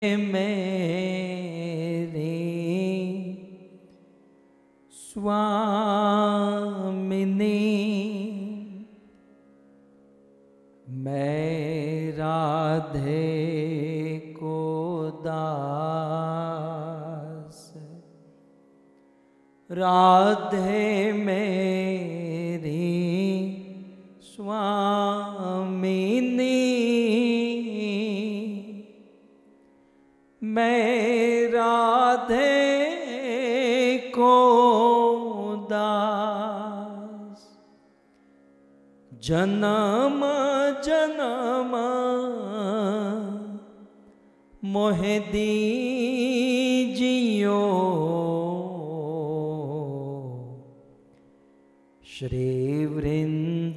मेरे स्वामिनी मैं राधे को दास, राधे मेरी स्वामिनी मैं राधे को दास, जन्म जन्म मोहे दीजियो श्री वृंदावनवास,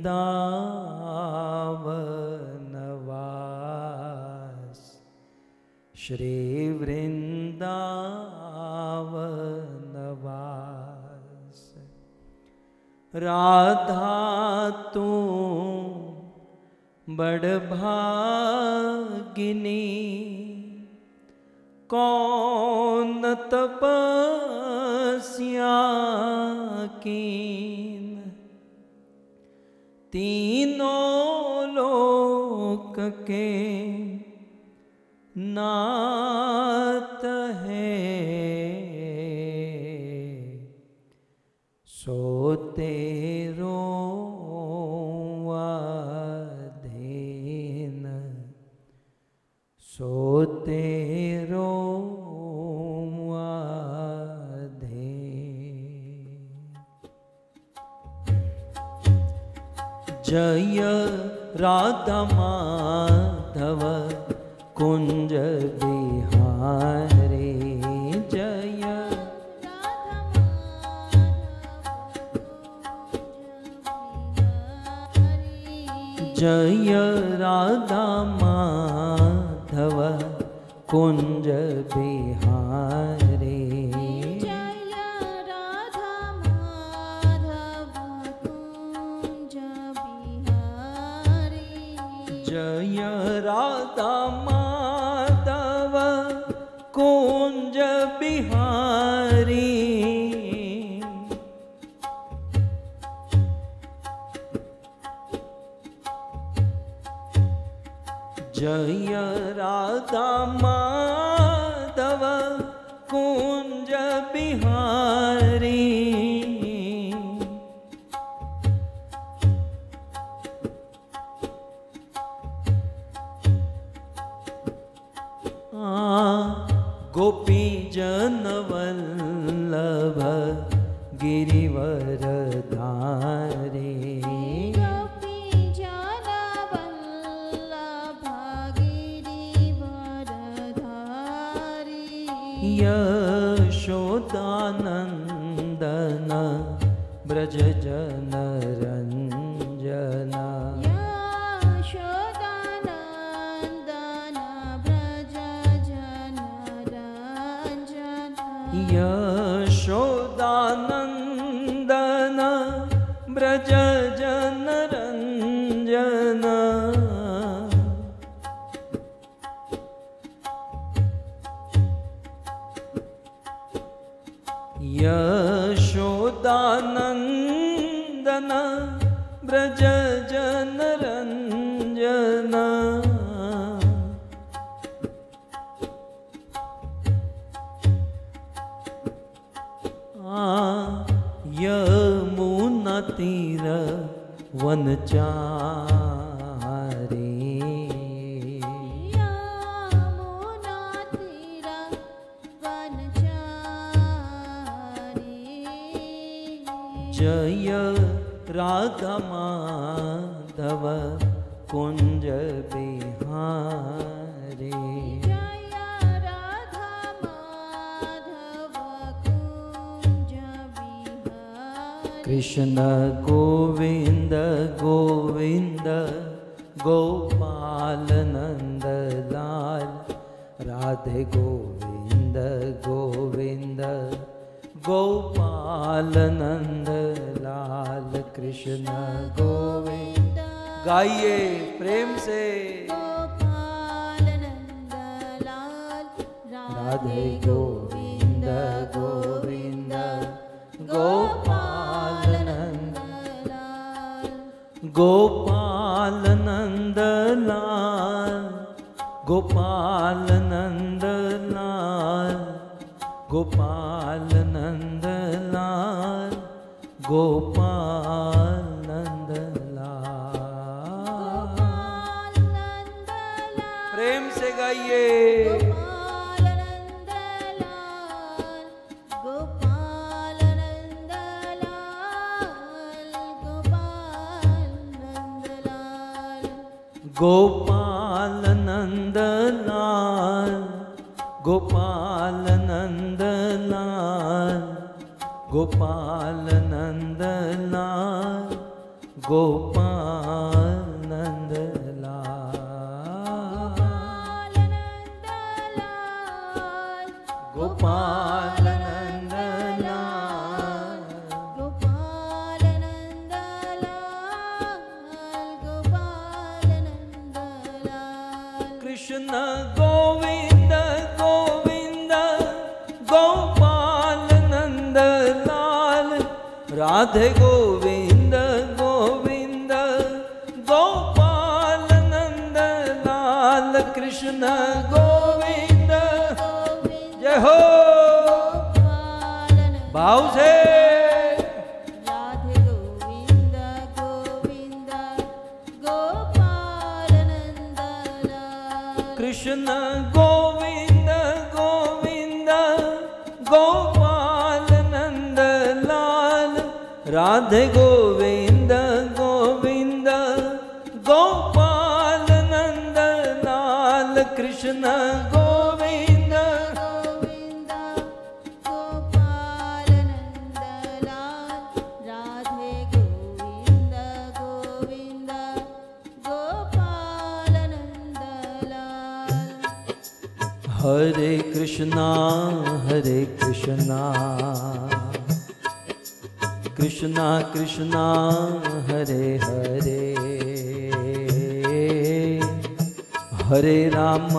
श्री वृंदावनवास। राधा तू बड़ भागिनी, कौन तपस्या कीन, तीनों लोक के नाथ है, सो तेरो अधीन, सो तेरो अधीन। जय राधा माधव कुंज बिहारी, जय जय राधा माधव कुंज बिहारी, जय राधा माधव कुंज बिहारी, जय राधा माधव कुंज बिहारी। जय राधा माधव कुंज बिहारी, गोपी जन वल्लभ गिरिवर धारे, गोपी जन वल्लभ गिरिवर धारी, यशोदानंदन ब्रज जन रंजन, यशोदानंदन ब्रज जन रंजन, यशोदानंदन ब्रज जन रंजन, यशोदानंदन ब्रज जन रंजन। यमुना तीर वनचारी, यमुना तीर वनचारी, जय राधा माधव कुंज बिहारी, जय राधा माधव कुंज बिहारी, कृष्ण गोविंद गोविंद गोपाल नंद लाल, राधे गोविंद गोविंद गोपाल नंद लाल, कृष्ण गोविंद। गाइए प्रेम से। गोपाल नंद लाल, राधे गोविंद गोविंद गोपाल नंद गोपाल नंद लाल गोपाल नंद लाल गोपाल नंद लाल गोपाल नंद लाल। प्रेम से गाइए। गोपाल नंद लाल गोपाल नंद लाल गोपाल नंद लाल गोपाल नंद लाल गोपाल नंद लाल गोपाल नंद लाल गोपाल नंद लाल। कृष्ण गोविंद गोविंद गोपाल नंद लाल राधे गोविंद गोविंद गोपाल नंद लाल। कृष्ण गोविंद जय हो भाव से। राधे गोविंद गोविंद गोपाल नंद लाल। कृष्ण गोविंद गोविंद गोपाल नंद लाल राधे गोविंद गोविंद गोपाल नंद लाल। कृष्ण गोविंद गोविंद गोपाल नंद लाल राधे गोविंद गोविंद गोपाल नंद लाल। हरे कृष्णा कृष्णा कृष्णा हरे हरे हरे राम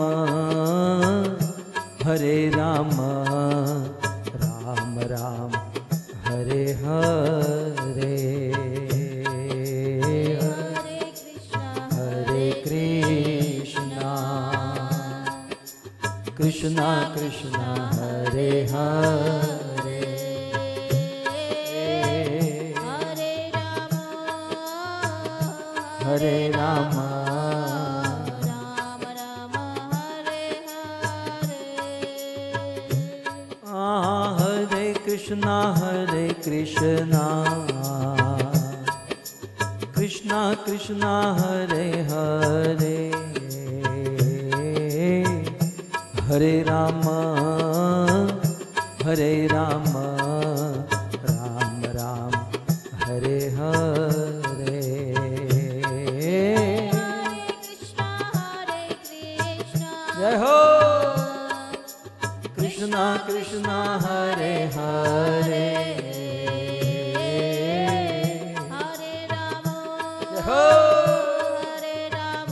राम राम हरे हरे हरे कृष्णा कृष्णा कृष्णा हरे हरे हरे राम राम राम हरे हरे। हरे कृष्णा कृष्णा कृष्णा हरे हरे हरे राम राम राम हरे हरे। जय हो कृष्णा कृष्णा हरे हरे हरे राम जय हो हरे राम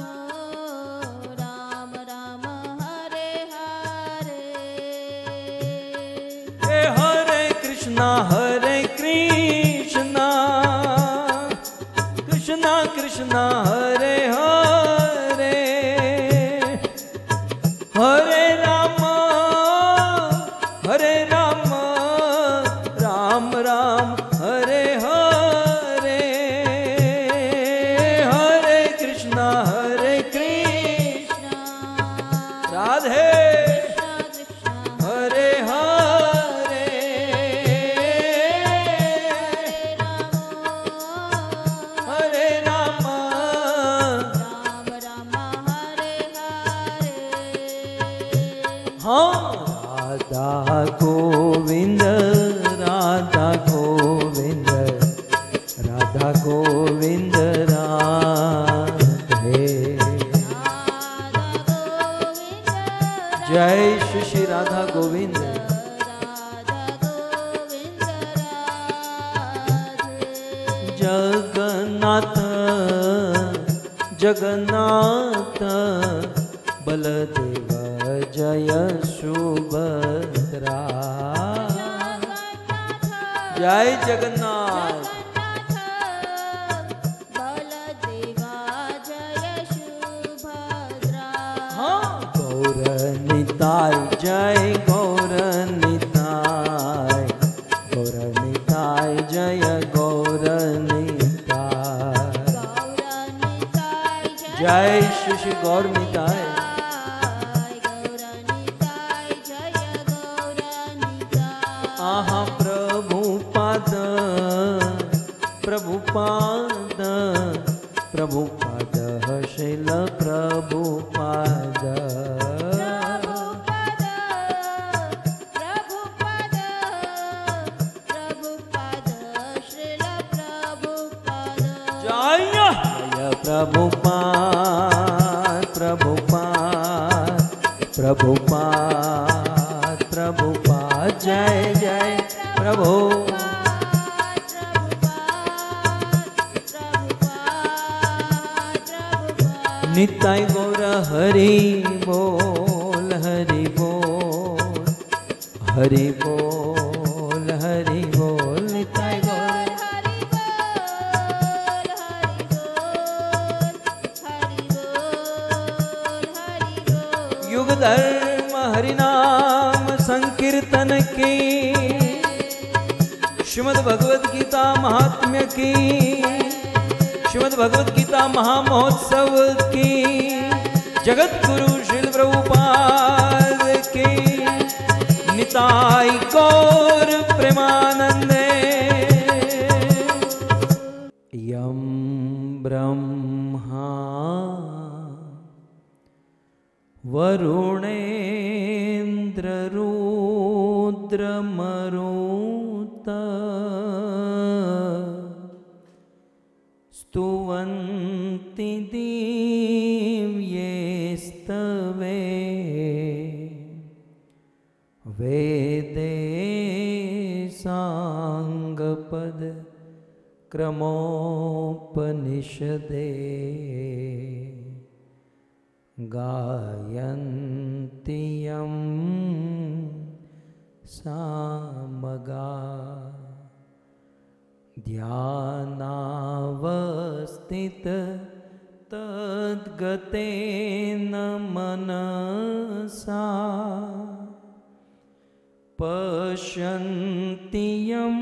राम राम हरे हरे। हरे कृष्णा कृष्णा कृष्णा हरे हरे हरे राम राम राम हरे हरे हरे कृष्णा राधे हरे हरे हरे राम राम राम हरे हरे। हाँ राधा गोविंद राधा गोविंद राधा गोविंद राधे। जय श्री राधा गोविंद। जगन्नाथ जगन्नाथ बलदेव जय सुभद्रा। जय जगन्नाथ। बलदेवा जय सुभद्रा। हाँ गौर निताय जय गौर निताय, गौर निताय जय गौर निताय। जय श्री गौर निताय। आहा प्रभुपाद प्रभुपाद प्रभुपाद शिल प्रभुपाद। जय प्रभुपाद प्रभुपाद प्रभुपाद प्रभुपाद। जय जय प्रभु। निताय गौर हरि बोल हरि बोल हरि बोल हरि बोल। निताय गौर युग धर्म हरिनाम संकीर्तन की, श्रीमद् भगवद गीता महात्म्य की, श्रीमद् भगवद गीता महामहोत्सव की, जगत गुरु श्रील प्रभुपाद की। निताय गौर प्रेमानंदे। यम ब्रह्मा वरुणेन्द्र रुद्रमरुत स्तुवन्ति दिव्येस्तवे वेदे साङ्गपद क्रमोपनिषदे गायन्ति यं सामगा ध्यानावस्थित तद्गतेन मनसा पश्यन्ति यं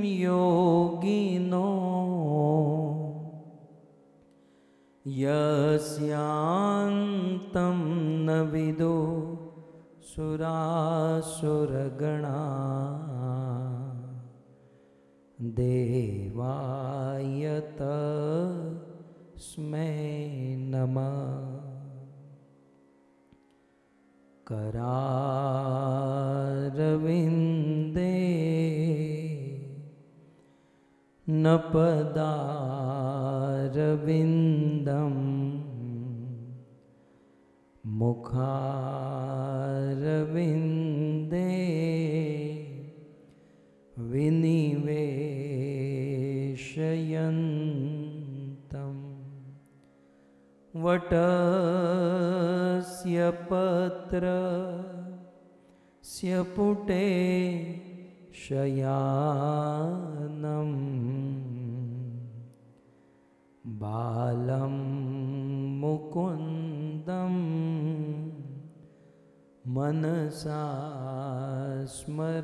योगिनो यस्यान्तं न विदो सुरासुरगणा। देवाय तस्मै नमः। करारविन्दे न पदारविन्दं मुखारविन्दे विनिवेशयन्तं वटस्य पत्रस्य पुटे शयानं बालं मुकुन्दं मनसा स्मरामि।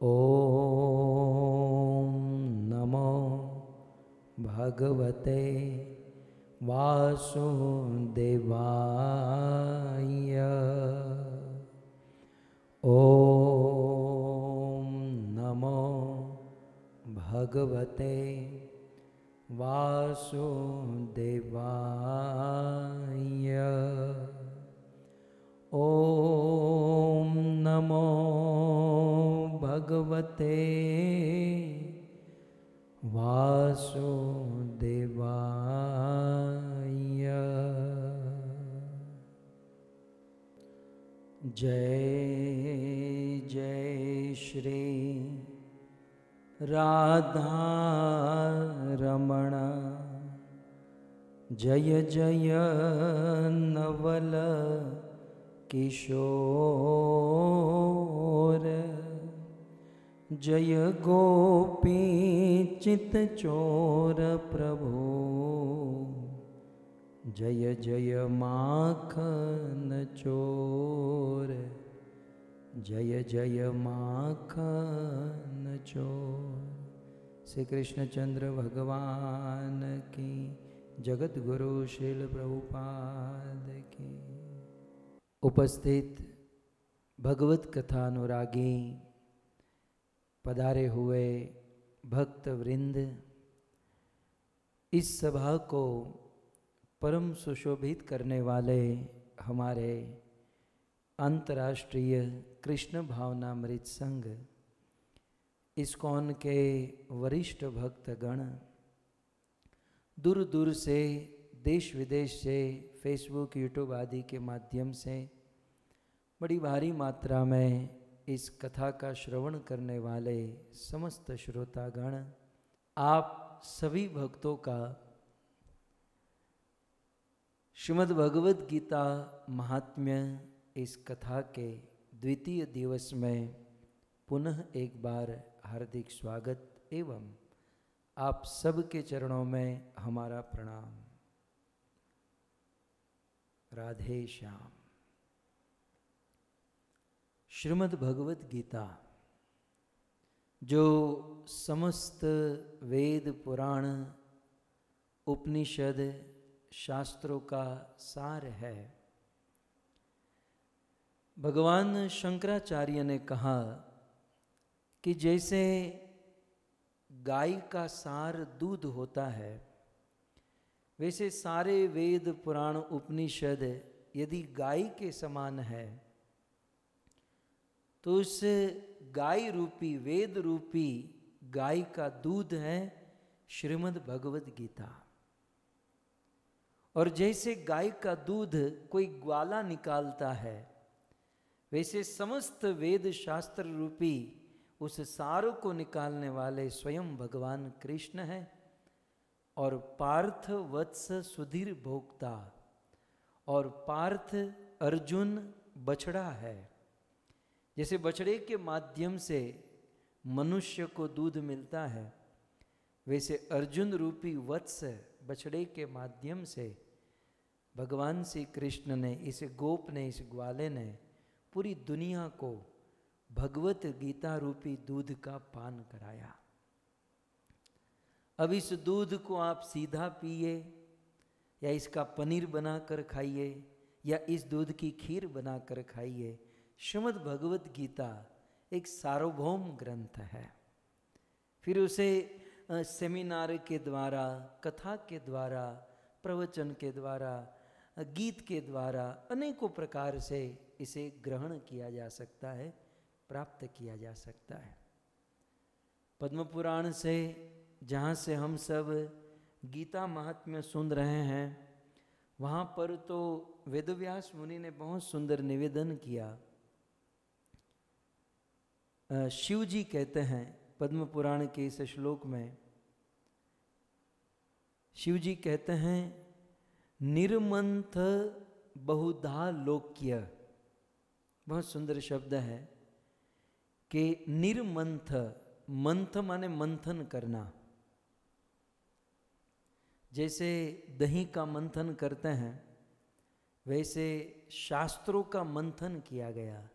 ॐ नमो भगवते वासुदेवाय। ॐ नमो भगवते वासुदेवाय। ॐ नमो भगवते वासुदेवाय। जय जय श्री राधा रमण जय जय नवल किशोर, जय गोपी चित चोर प्रभु, जय जय माखन चोर, जय जय माखन चोर। श्री कृष्णचंद्र भगवान की, जगत गुरु श्रील प्रभुपाद की। उपस्थित भगवत कथा अनुरागी, पधारे हुए भक्त वृंद, इस सभा को परम सुशोभित करने वाले हमारे अंतर्राष्ट्रीय कृष्ण भावनामृत संघ इस्कॉन के वरिष्ठ भक्तगण, दूर दूर से, देश विदेश से, फेसबुक यूट्यूब आदि के माध्यम से बड़ी भारी मात्रा में इस कथा का श्रवण करने वाले समस्त श्रोतागण, आप सभी भक्तों का श्रीमद् भगवद गीता महात्म्य इस कथा के द्वितीय दिवस में पुनः एक बार हार्दिक स्वागत एवं आप सबके चरणों में हमारा प्रणाम। राधे श्याम। श्रीमद् भगवद गीता जो समस्त वेद पुराण उपनिषद शास्त्रों का सार है, भगवान शंकराचार्य ने कहा कि जैसे गाय का सार दूध होता है, वैसे सारे वेद पुराण उपनिषद यदि गाय के समान है, तो उस गाय रूपी, वेद रूपी गाय का दूध है श्रीमद् भगवद गीता। और जैसे गाय का दूध कोई ग्वाला निकालता है, वैसे समस्त वेद शास्त्र रूपी उस सार को निकालने वाले स्वयं भगवान कृष्ण है। और पार्थ वत्स सुधीर भोक्ता, और पार्थ अर्जुन बछड़ा है। जैसे बछड़े के माध्यम से मनुष्य को दूध मिलता है, वैसे अर्जुन रूपी वत्स बछड़े के माध्यम से भगवान श्री कृष्ण ने, इस गोप ने, इस ग्वाले ने पूरी दुनिया को भगवत गीता रूपी दूध का पान कराया। अब इस दूध को आप सीधा पिए, या इसका पनीर बनाकर खाइए, या इस दूध की खीर बनाकर खाइए, श्रीमद् भगवत गीता एक सार्वभौम ग्रंथ है। फिर उसे सेमिनार के द्वारा, कथा के द्वारा, प्रवचन के द्वारा, गीत के द्वारा अनेकों प्रकार से इसे ग्रहण किया जा सकता है, प्राप्त किया जा सकता है। पद्म पुराण से, जहाँ से हम सब गीता महात्म्य सुन रहे हैं, वहाँ पर तो वेदव्यास मुनि ने बहुत सुंदर निवेदन किया। शिव जी कहते हैं पद्म पुराण के इस श्लोक में, शिव जी कहते हैं, निर्मंथ बहुधा लोक्य। बहुत सुंदर शब्द है कि निर्मंथ, मंथ माने मंथन करना। जैसे दही का मंथन करते हैं, वैसे शास्त्रों का मंथन किया गया।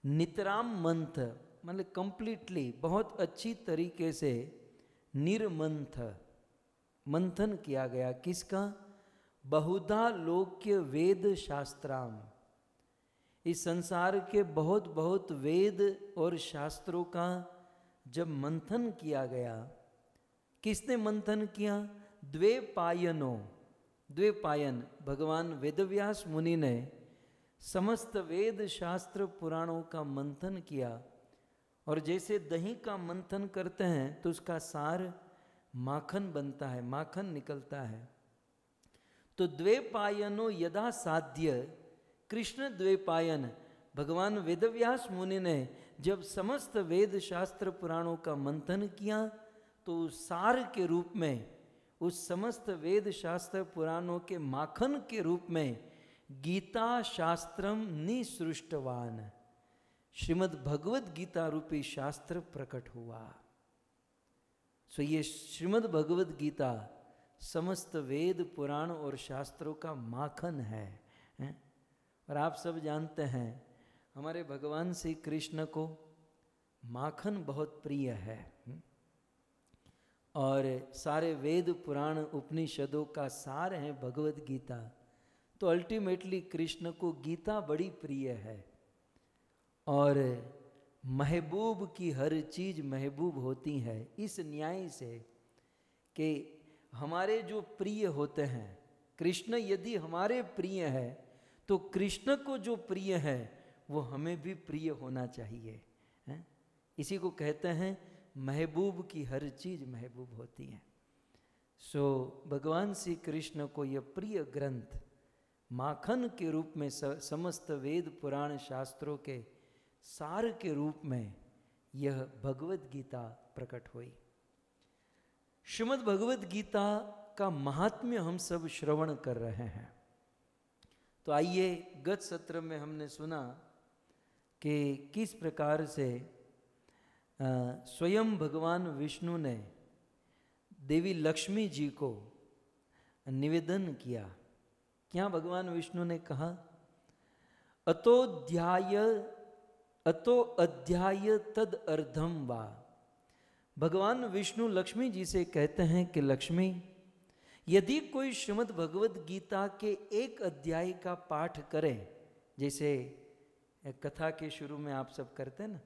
नितराम मंथ मतलब कंप्लीटली, बहुत अच्छी तरीके से निर्मंथ मंथन किया गया। किसका? बहुधा लोक्य वेद शास्त्राम। इस संसार के बहुत बहुत वेद और शास्त्रों का जब मंथन किया गया, किसने मंथन किया? द्वैपायनो, द्वैपायन भगवान वेदव्यास मुनि ने समस्त वेद शास्त्र पुराणों का मंथन किया। और जैसे दही का मंथन करते हैं तो उसका सार माखन बनता है, माखन निकलता है। तो द्वैपायनो यदा साध्य, कृष्ण द्वैपायन भगवान वेदव्यास मुनि ने जब समस्त वेद शास्त्र पुराणों का मंथन किया, तो सार के रूप में उस समस्त वेद शास्त्र पुराणों के माखन के रूप में गीता शास्त्रम निसृष्टवान, श्रीमद् भगवद गीता रूपी शास्त्र प्रकट हुआ। सो ये श्रीमद् भगवद गीता समस्त वेद पुराण और शास्त्रों का माखन है। और आप सब जानते हैं हमारे भगवान श्री कृष्ण को माखन बहुत प्रिय है, और सारे वेद पुराण उपनिषदों का सार है भगवद गीता। तो अल्टीमेटली कृष्ण को गीता बड़ी प्रिय है, और महबूब की हर चीज महबूब होती है इस न्याय से कि हमारे जो प्रिय होते हैं, कृष्ण यदि हमारे प्रिय है तो कृष्ण को जो प्रिय है वो हमें भी प्रिय होना चाहिए, है? इसी को कहते हैं महबूब की हर चीज महबूब होती है। सो भगवान श्री कृष्ण को यह प्रिय ग्रंथ माखन के रूप में समस्त वेद पुराण शास्त्रों के सार के रूप में यह भगवद गीता प्रकट हुई। श्रीमद् भगवद गीता का महात्म्य हम सब श्रवण कर रहे हैं। तो आइए, गत सत्र में हमने सुना कि किस प्रकार से स्वयं भगवान विष्णु ने देवी लक्ष्मी जी को निवेदन किया। क्या भगवान विष्णु ने कहा? अतो अध्याय तद अर्धम वा। भगवान विष्णु लक्ष्मी जी से कहते हैं कि लक्ष्मी, यदि कोई श्रीमद् भगवद गीता के एक अध्याय का पाठ करे, जैसे कथा के शुरू में आप सब करते हैं ना,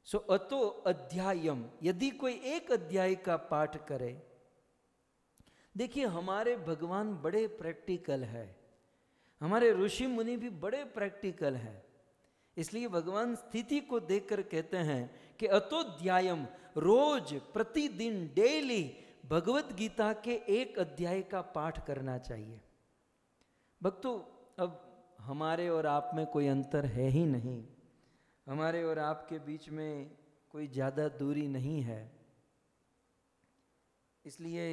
सो अतो अध्यायम, यदि कोई एक अध्याय का पाठ करे। देखिए, हमारे भगवान बड़े प्रैक्टिकल है, हमारे ऋषि मुनि भी बड़े प्रैक्टिकल है। इसलिए भगवान स्थिति को देखकर कहते हैं कि अतोध्यायम, रोज प्रतिदिन डेली भगवत गीता के एक अध्याय का पाठ करना चाहिए। भक्तों, अब हमारे और आप में कोई अंतर है ही नहीं, हमारे और आपके बीच में कोई ज़्यादा दूरी नहीं है। इसलिए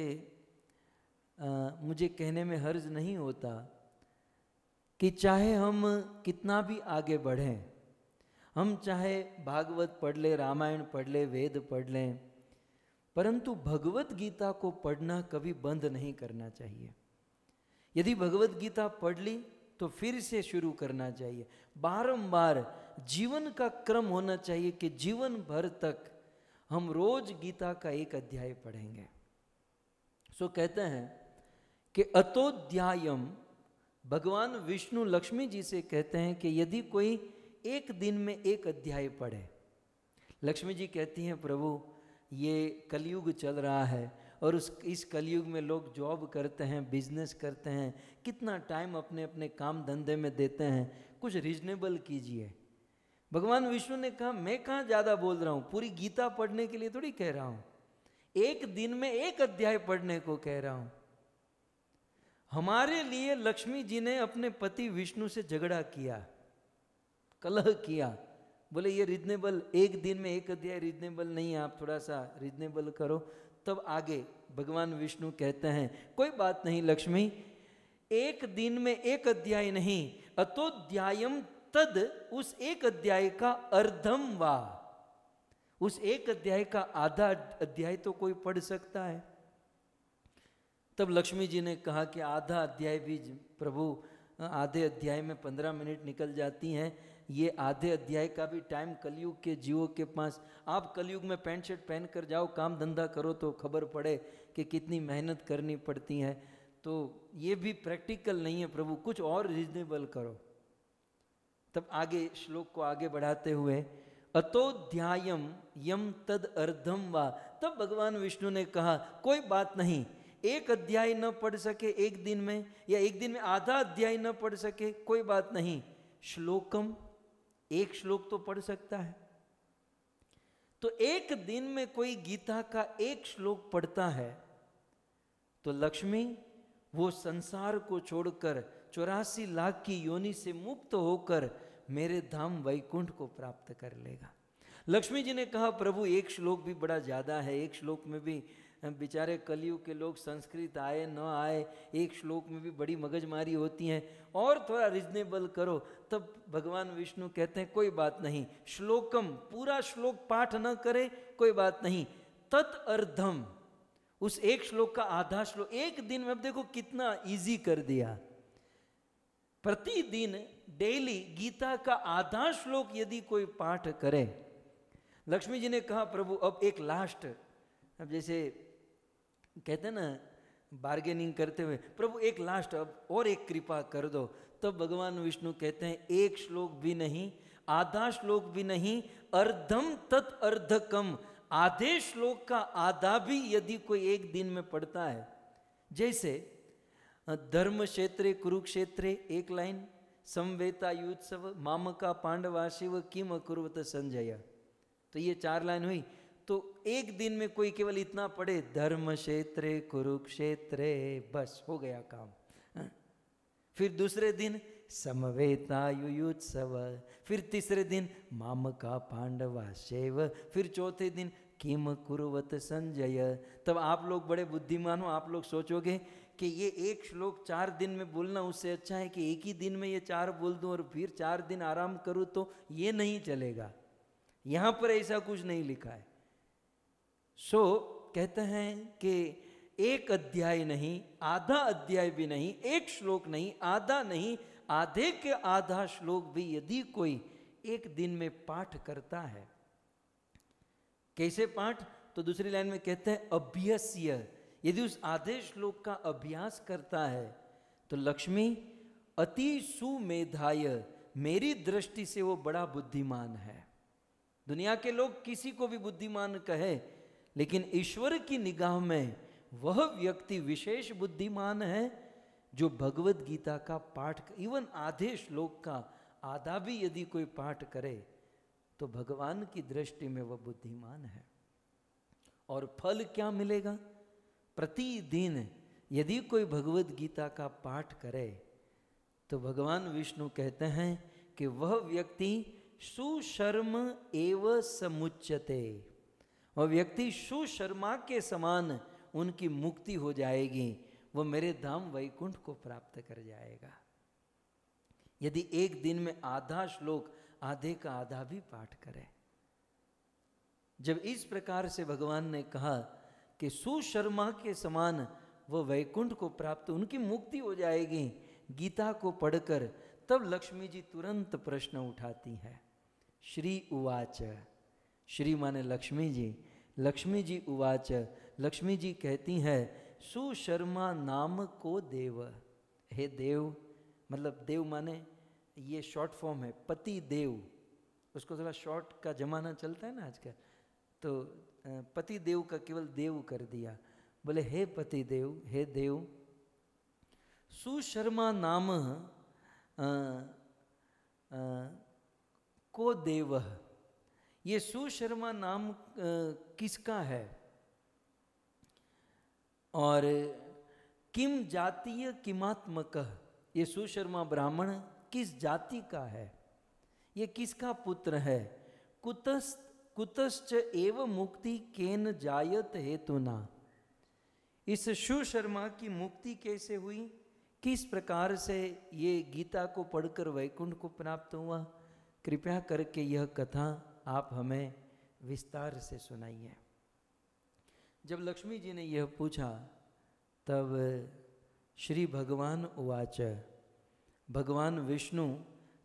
मुझे कहने में हर्ज नहीं होता कि चाहे हम कितना भी आगे बढ़ें, हम चाहे भागवत पढ़ लें, रामायण पढ़ लें, वेद पढ़ लें, परंतु भगवत गीता को पढ़ना कभी बंद नहीं करना चाहिए। यदि भगवत गीता पढ़ ली तो फिर से शुरू करना चाहिए। बारंबार जीवन का क्रम होना चाहिए कि जीवन भर तक हम रोज गीता का एक अध्याय पढ़ेंगे। सो कहते हैं कि अतोध्यायम, भगवान विष्णु लक्ष्मी जी से कहते हैं कि यदि कोई एक दिन में एक अध्याय पढ़े। लक्ष्मी जी कहती हैं, प्रभु ये कलयुग चल रहा है और इस कलयुग में लोग जॉब करते हैं, बिजनेस करते हैं, कितना टाइम अपने अपने काम धंधे में देते हैं, कुछ रीजनेबल कीजिए। भगवान विष्णु ने कहा, मैं कहाँ ज़्यादा बोल रहा हूँ, पूरी गीता पढ़ने के लिए थोड़ी कह रहा हूँ, एक दिन में एक अध्याय पढ़ने को कह रहा हूँ। हमारे लिए लक्ष्मी जी ने अपने पति विष्णु से झगड़ा किया, कलह किया, बोले ये रीजनेबल, एक दिन में एक अध्याय रीजनेबल नहीं है, आप थोड़ा सा रीजनेबल करो। तब आगे भगवान विष्णु कहते हैं, कोई बात नहीं लक्ष्मी, एक दिन में एक अध्याय नहीं, अतोध्यायम तद, उस एक अध्याय का अर्धम वा, उस एक अध्याय का आधा अध्याय तो कोई पढ़ सकता है। तब लक्ष्मी जी ने कहा कि आधा अध्याय भी प्रभु, आधे अध्याय में 15 मिनट निकल जाती हैं, ये आधे अध्याय का भी टाइम कलयुग के जीवों के पास, आप कलयुग में पैंट शर्ट पहन कर जाओ, काम धंधा करो तो खबर पड़े कि कितनी मेहनत करनी पड़ती है, तो ये भी प्रैक्टिकल नहीं है प्रभु, कुछ और रीजनेबल करो। तब आगे श्लोक को आगे बढ़ाते हुए, अतोध्यायम यम तद अर्धम वा, तब भगवान विष्णु ने कहा, कोई बात नहीं, एक अध्याय न पढ़ सके एक दिन में, या एक दिन में आधा अध्याय न पढ़ सके, कोई बात नहीं, श्लोकम, एक श्लोक तो पढ़ सकता है। तो एक दिन में कोई गीता का एक श्लोक पढ़ता है तो लक्ष्मी वो संसार को छोड़कर 84 लाख की योनि से मुक्त होकर मेरे धाम वैकुंठ को प्राप्त कर लेगा। लक्ष्मी जी ने कहा, प्रभु एक श्लोक भी बड़ा ज्यादा है, एक श्लोक में भी बेचारे कलयुग के लोग संस्कृत आए न आए, एक श्लोक में भी बड़ी मगजमारी होती है, और थोड़ा रिजनेबल करो। तब भगवान विष्णु कहते हैं कोई बात नहीं, श्लोकम, पूरा श्लोक पाठ न करे कोई बात नहीं, तत्अर्धम, उस एक श्लोक का आधा श्लोक एक दिन में, अब देखो कितना इजी कर दिया। प्रतिदिन डेली गीता का आधा श्लोक यदि कोई पाठ करे। लक्ष्मी जी ने कहा प्रभु अब एक लास्ट, अब जैसे कहते हैं ना बार्गेनिंग करते हुए, प्रभु एक लास्ट अब और एक कृपा कर दो। तब भगवान विष्णु कहते हैं एक श्लोक भी नहीं, आधा श्लोक भी नहीं, अर्धम तत् अर्धकम, आधे श्लोक का आधा भी यदि कोई एक दिन में पढ़ता है, जैसे धर्म क्षेत्रे कुरुक्षेत्रे एक लाइन, समवेता युत्सव मामका पांडवाशिव किम अकुर्वत संजय, तो ये 4 लाइन हुई। तो एक दिन में कोई केवल इतना पढ़े, धर्म क्षेत्रे कुरुक्षेत्रे, बस हो गया काम। फिर दूसरे दिन समवेता युयुत्सव, फिर तीसरे दिन मामका पांडवाशेव, फिर चौथे दिन किम कुरुवत संजय। तब आप लोग बड़े बुद्धिमान हो, आप लोग सोचोगे कि ये एक श्लोक 4 दिन में बोलना उससे अच्छा है कि एक ही दिन में ये 4 बोल दूं और फिर 4 दिन आराम करूं, तो ये नहीं चलेगा। यहां पर ऐसा कुछ नहीं लिखा है। सो कहते हैं कि एक अध्याय नहीं, आधा अध्याय भी नहीं, एक श्लोक नहीं, आधा नहीं, आधे के आधा श्लोक भी यदि कोई एक दिन में पाठ करता है, कैसे पाठ, तो दूसरी लाइन में कहते हैं अभ्यस्य, यदि उस आधे श्लोक का अभ्यास करता है तो लक्ष्मी अति सुमेधाय, मेरी दृष्टि से वो बड़ा बुद्धिमान है। दुनिया के लोग किसी को भी बुद्धिमान कहे, लेकिन ईश्वर की निगाह में वह व्यक्ति विशेष बुद्धिमान है जो भगवत गीता का पाठ, इवन आधे श्लोक का आधा भी यदि कोई पाठ करे तो भगवान की दृष्टि में वह बुद्धिमान है। और फल क्या मिलेगा? प्रतिदिन यदि कोई भगवत गीता का पाठ करे तो भगवान विष्णु कहते हैं कि वह व्यक्ति सुशर्म एव समुच्यते, वह व्यक्ति सुशर्मा के समान उनकी मुक्ति हो जाएगी, वह मेरे धाम वैकुंठ को प्राप्त कर जाएगा। यदि एक दिन में आधा श्लोक, आधे का आधा भी पाठ करे। जब इस प्रकार से भगवान ने कहा कि सुशर्मा के समान वह वैकुंठ को प्राप्त, उनकी मुक्ति हो जाएगी गीता को पढ़कर, तब लक्ष्मी जी तुरंत प्रश्न उठाती है। श्री उवाच, श्री माने लक्ष्मी जी, लक्ष्मी जी उवाच, लक्ष्मी जी कहती है सुशर्मा नाम को देव, हे देव, मतलब देव माने ये शॉर्ट फॉर्म है, पति देव, उसको थोड़ा शॉर्ट का जमाना चलता है ना आजकल, तो पति देव का केवल देव कर दिया। बोले हे पति देव, हे देव, सुशर्मा नाम को देव, ये सुशर्मा नाम किसका है और किम जातीय किमात्मक, ये सुशर्मा ब्राह्मण किस जाति का है, ये किसका पुत्र है, कुतश्च एव मुक्ति केन जायत हेतुना, इस सुशर्मा की मुक्ति कैसे हुई, किस प्रकार से ये गीता को पढ़कर वैकुंठ को प्राप्त हुआ, कृपया करके यह कथा आप हमें विस्तार से सुनाइए। जब लक्ष्मी जी ने यह पूछा तब श्री भगवान उवाच, भगवान विष्णु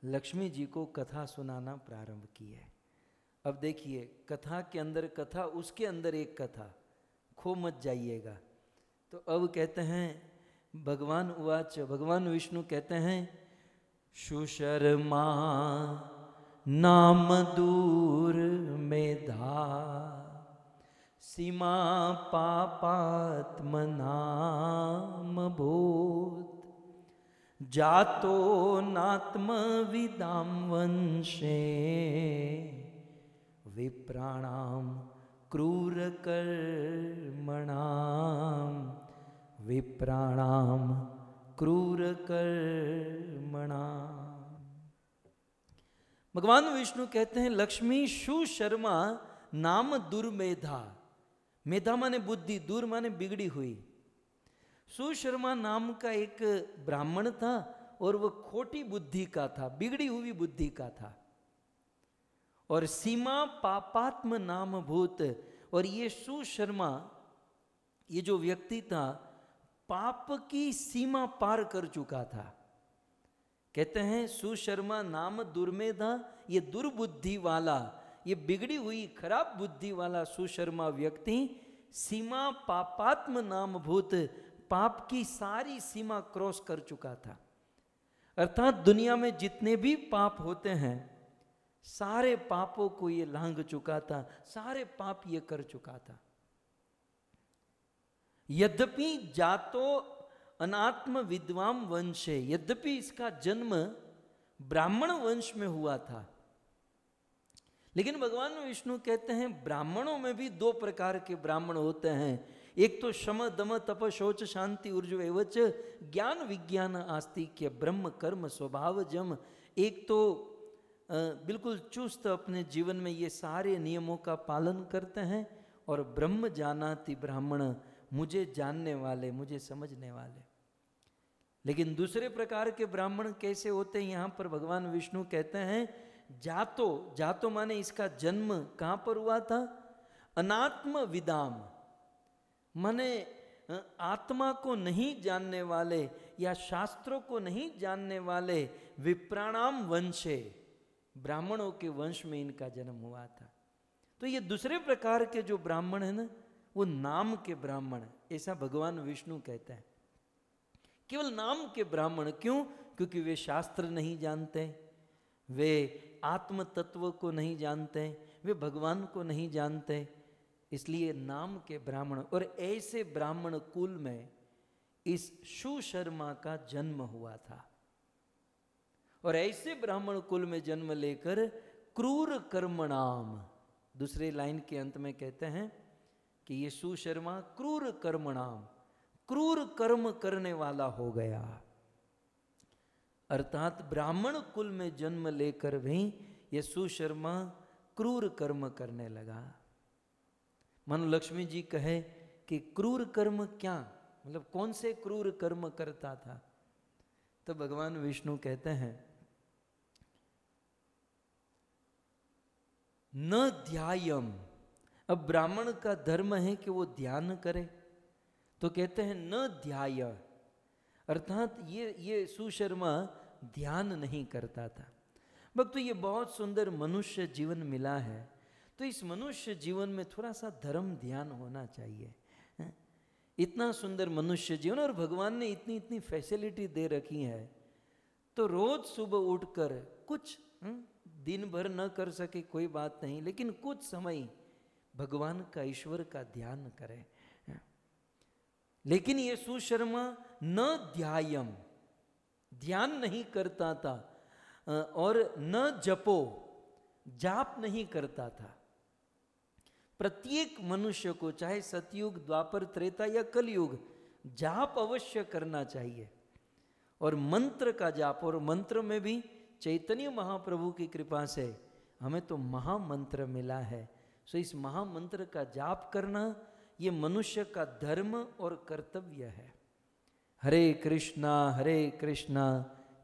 लक्ष्मी जी को कथा सुनाना प्रारंभ किए। अब देखिए कथा के अंदर कथा, उसके अंदर एक कथा, खो मत जाइएगा। तो अब कहते हैं भगवान उवाच, भगवान विष्णु कहते हैं सुशर्मा नाम दूर मेधा सीमा पापात्म नाम भूत जातो नात्म विदाम वंशे विप्राणाम क्रूर कर्मणाम विप्राणाम क्रूर कर्मणाम। भगवान विष्णु कहते हैं लक्ष्मी सुशर्मा नाम दुर्मेधा, मेधा माने बुद्धि, दूर माने बिगड़ी हुई। सुशर्मा नाम का एक ब्राह्मण था और वह खोटी बुद्धि का था, बिगड़ी हुई बुद्धि का था। और सीमा पापात्म नाम भूत, और ये सुशर्मा, ये जो व्यक्ति था, पाप की सीमा पार कर चुका था। कहते हैं सुशर्मा नाम दुर्मेधा, ये दुर्बुद्धि वाला, ये बिगड़ी हुई खराब बुद्धि वाला सुशर्मा व्यक्ति सीमा पापात्म नाम भूत, पाप की सारी सीमा क्रॉस कर चुका था। अर्थात दुनिया में जितने भी पाप होते हैं, सारे पापों को ये लांघ चुका था, सारे पाप ये कर चुका था। यद्यपि जातो अनात्म विद्वाम वंशे, यद्यपि इसका जन्म ब्राह्मण वंश में हुआ था, लेकिन भगवान विष्णु कहते हैं ब्राह्मणों में भी दो प्रकार के ब्राह्मण होते हैं। एक तो शम दम तप शौच शांति ऊर्ज एवच ज्ञान विज्ञान आस्तिक्य ब्रह्म कर्म स्वभाव जम। एक तो बिल्कुल चुस्त अपने जीवन में ये सारे नियमों का पालन करते हैं, और ब्रह्म जानाति ब्राह्मण, मुझे जानने वाले, मुझे समझने वाले। लेकिन दूसरे प्रकार के ब्राह्मण कैसे होते हैं, यहाँ पर भगवान विष्णु कहते हैं जातो, जातो माने इसका जन्म कहाँ पर हुआ था, अनात्म विदाम, माने आत्मा को नहीं जानने वाले या शास्त्रों को नहीं जानने वाले विप्राणाम वंशे, ब्राह्मणों के वंश में इनका जन्म हुआ था। तो ये दूसरे प्रकार के जो ब्राह्मण है ना, वो नाम के ब्राह्मण, ऐसा भगवान विष्णु कहते हैं। केवल नाम के ब्राह्मण, क्यों? क्योंकि वे शास्त्र नहीं जानते, वे आत्म तत्व को नहीं जानते, वे भगवान को नहीं जानते, इसलिए नाम के ब्राह्मण। और ऐसे ब्राह्मण कुल में इस सुशर्मा का जन्म हुआ था। और ऐसे ब्राह्मण कुल में जन्म लेकर क्रूर कर्मणाम, दूसरे लाइन के अंत में कहते हैं कि ये सुशर्मा क्रूर कर्मणाम, क्रूर कर्म करने वाला हो गया। अर्थात ब्राह्मण कुल में जन्म लेकर भी ये सुशर्मा क्रूर कर्म करने लगा। मानो लक्ष्मी जी कहे कि क्रूर कर्म क्या, मतलब कौन से क्रूर कर्म करता था, तो भगवान विष्णु कहते हैं न ध्यायम। अब ब्राह्मण का धर्म है कि वो ध्यान करे, तो कहते हैं न ध्याय, अर्थात ये सुशर्मा ध्यान नहीं करता था। भक्तों, ये बहुत सुंदर मनुष्य जीवन मिला है, तो इस मनुष्य जीवन में थोड़ा सा धर्म ध्यान होना चाहिए। इतना सुंदर मनुष्य जीवन, और भगवान ने इतनी इतनी फैसिलिटी दे रखी है, तो रोज सुबह उठकर कुछ, दिन भर न कर सके कोई बात नहीं, लेकिन कुछ समय भगवान का, ईश्वर का ध्यान करें। लेकिन ये सुशर्मा न ध्यायम, ध्यान नहीं करता था, और न जपो, जाप नहीं करता था। प्रत्येक मनुष्य को, चाहे सतयुग, द्वापर, त्रेता या कलयुग, जाप अवश्य करना चाहिए। और मंत्र का जाप, और मंत्र में भी चैतन्य महाप्रभु की कृपा से हमें तो महामंत्र मिला है, सो इस महामंत्र का जाप करना ये मनुष्य का धर्म और कर्तव्य है। हरे कृष्णा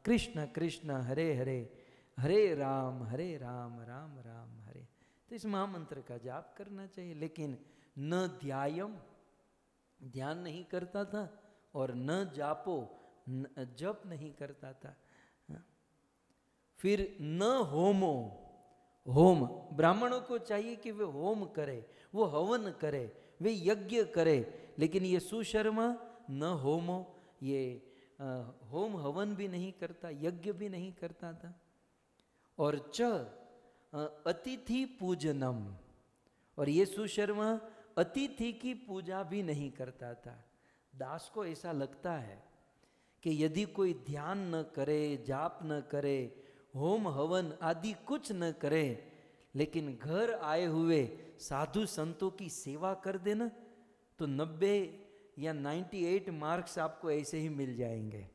कृष्ण कृष्ण हरे हरे, हरे राम राम राम हरे। तो इस महामंत्र का जाप करना चाहिए। लेकिन न ध्यायम, ध्यान नहीं करता था, और न जापो, जप नहीं करता था। फिर न होमो, होम, ब्राह्मणों को चाहिए कि वे होम करे, वो हवन करे, वे यज्ञ करे, लेकिन ये सुशर्मा न होमो, ये होम हवन भी नहीं करता, यज्ञ भी नहीं करता था। और च अतिथि पूजनम, और ये सुशर्मा अतिथि की पूजा भी नहीं करता था। दास को ऐसा लगता है कि यदि कोई ध्यान न करे, जाप न करे, होम हवन आदि कुछ न करे, लेकिन घर आए हुए साधु संतों की सेवा कर देना, तो 90 या 98 मार्क्स आपको ऐसे ही मिल जाएंगे।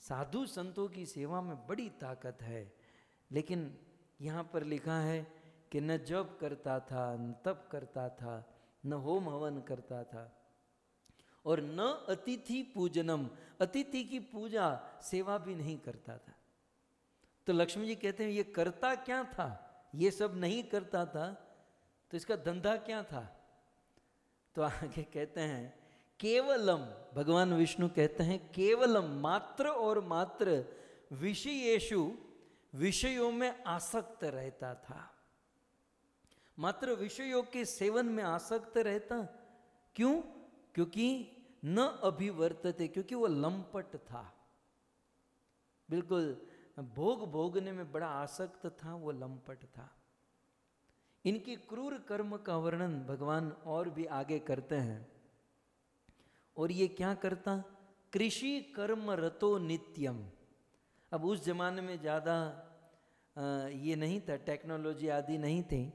साधु संतों की सेवा में बड़ी ताकत है। लेकिन यहाँ पर लिखा है कि न जप करता था, न तप करता था, न होम हवन करता था, और न अतिथि पूजनम, अतिथि की पूजा सेवा भी नहीं करता था। तो लक्ष्मी जी कहते हैं ये करता क्या था, ये सब नहीं करता था तो इसका धंधा क्या था। तो आगे कहते हैं केवलम, भगवान विष्णु कहते हैं केवलम, मात्र और मात्र विषयेषु, विषयों में आसक्त रहता था, मात्र विषयों के सेवन में आसक्त रहता। क्यों? क्योंकि न अभिवर्तते, क्योंकि वो लंपट था, बिल्कुल भोग भोगने में बड़ा आसक्त था, वो लंपट था। इनकी क्रूर कर्म का वर्णन भगवान और भी आगे करते हैं। और ये क्या करता? कृषि कर्म रतो नित्यम। अब उस जमाने में ज़्यादा ये नहीं था, टेक्नोलॉजी आदि नहीं थी,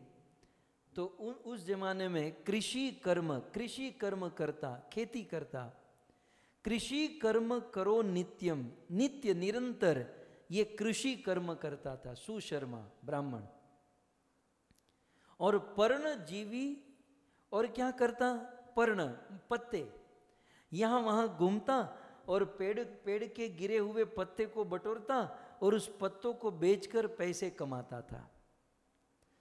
तो उस जमाने में कृषि कर्म करता, खेती करता। कृषि कर्म करो नित्यम, नित्य निरंतर ये कृषि कर्म करता था, सुशर्मा ब्राह्मण। और पर्ण जीवी, और क्या करता? पर्ण पत्ते, यहाँ वहाँ घूमता और पेड़ के गिरे हुए पत्ते को बटोरता और उस पत्तों को बेचकर पैसे कमाता था।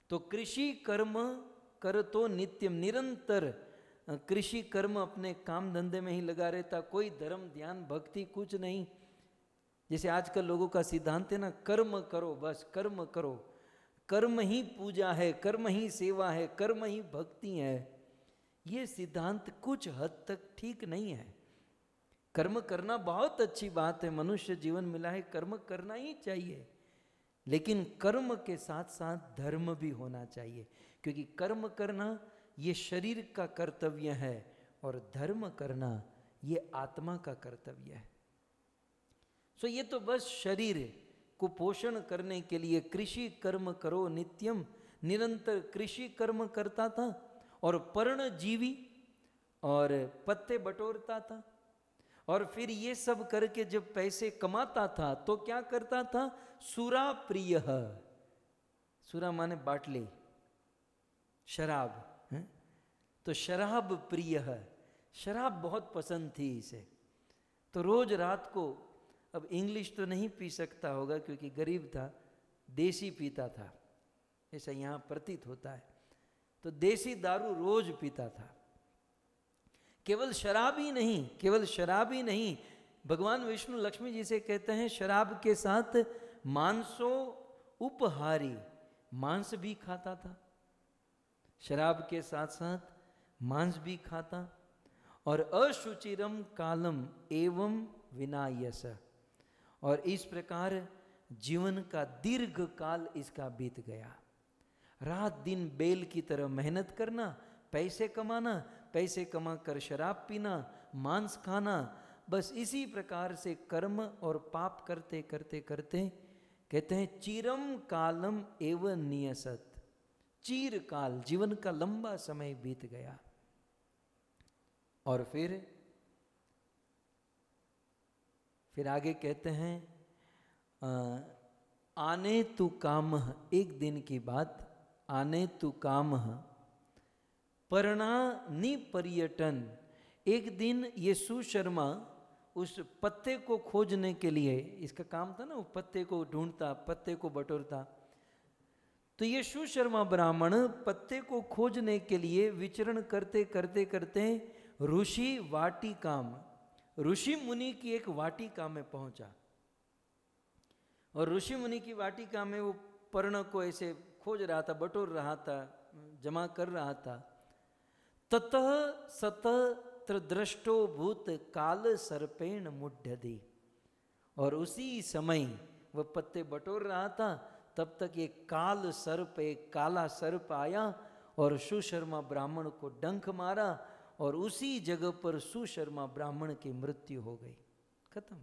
तो कृषि कर्म कर तो नित्यम, निरंतर कृषि कर्म अपने काम धंधे में ही लगा रहता, कोई धर्म ध्यान भक्ति कुछ नहीं। जैसे आजकल लोगों का सिद्धांत है ना, कर्म करो, बस कर्म करो, कर्म ही पूजा है, कर्म ही सेवा है, कर्म ही भक्ति है। ये सिद्धांत कुछ हद तक ठीक नहीं है। कर्म करना बहुत अच्छी बात है, मनुष्य जीवन मिला है, कर्म करना ही चाहिए, लेकिन कर्म के साथ साथ धर्म भी होना चाहिए, क्योंकि कर्म करना ये शरीर का कर्तव्य है और धर्म करना ये आत्मा का कर्तव्य है। सो ये तो बस शरीर को पोषण करने के लिए कृषि कर्म करो नित्यम, निरंतर कृषि कर्म करता था और पर्णजीवी और पत्ते बटोरता था। और फिर ये सब करके जब पैसे कमाता था तो क्या करता था? सुरा प्रिय, सुरा माने बाटली, शराब है? तो शराब प्रिय है, शराब बहुत पसंद थी इसे। तो रोज रात को, अब इंग्लिश तो नहीं पी सकता होगा क्योंकि गरीब था, देसी पीता था, ऐसा यहाँ प्रतीत होता है। तो देसी दारू रोज पीता था। केवल शराब ही नहीं, केवल शराब ही नहीं, भगवान विष्णु लक्ष्मी जी से कहते हैं शराब के साथ मांसो उपहारी, मांस भी खाता था, शराब के साथ साथ मांस भी खाता। और अशुचिरम कालम एवं विनायस, और इस प्रकार जीवन का दीर्घ काल इसका बीत गया। रात दिन बेल की तरह मेहनत करना, पैसे कमाना, पैसे कमा कर शराब पीना, मांस खाना, बस इसी प्रकार से कर्म और पाप करते करते करते कहते हैं चिरम कालम एवं नियसत, चीर काल, जीवन का लंबा समय बीत गया। और फिर आगे कहते हैं आने तु काम, एक दिन की बात, आने तु काम पर्णा निपर्यटन। एक दिन ये सुशर्मा उस पत्ते को खोजने के लिए, इसका काम था ना, वो पत्ते को ढूंढता, पत्ते को बटोरता। तो ये सुशर्मा ब्राह्मण पत्ते को खोजने के लिए विचरण करते करते करते ऋषि वाटिकाम, ऋषि मुनि की एक वाटिका में पहुंचा। और ऋषि मुनि की वाटिका में वो पर्ण को ऐसे खोज रहा था, बटोर रहा था, जमा कर रहा था। ततः सतत्र दृष्टो भूत काल सर्पेण मुड्ढधि, और उसी समय वह पत्ते बटोर रहा था, तब तक एक काल सर्प, एक काला सर्प आया और सुशर्मा ब्राह्मण को डंक मारा, और उसी जगह पर सुशर्मा ब्राह्मण की मृत्यु हो गई। खत्म,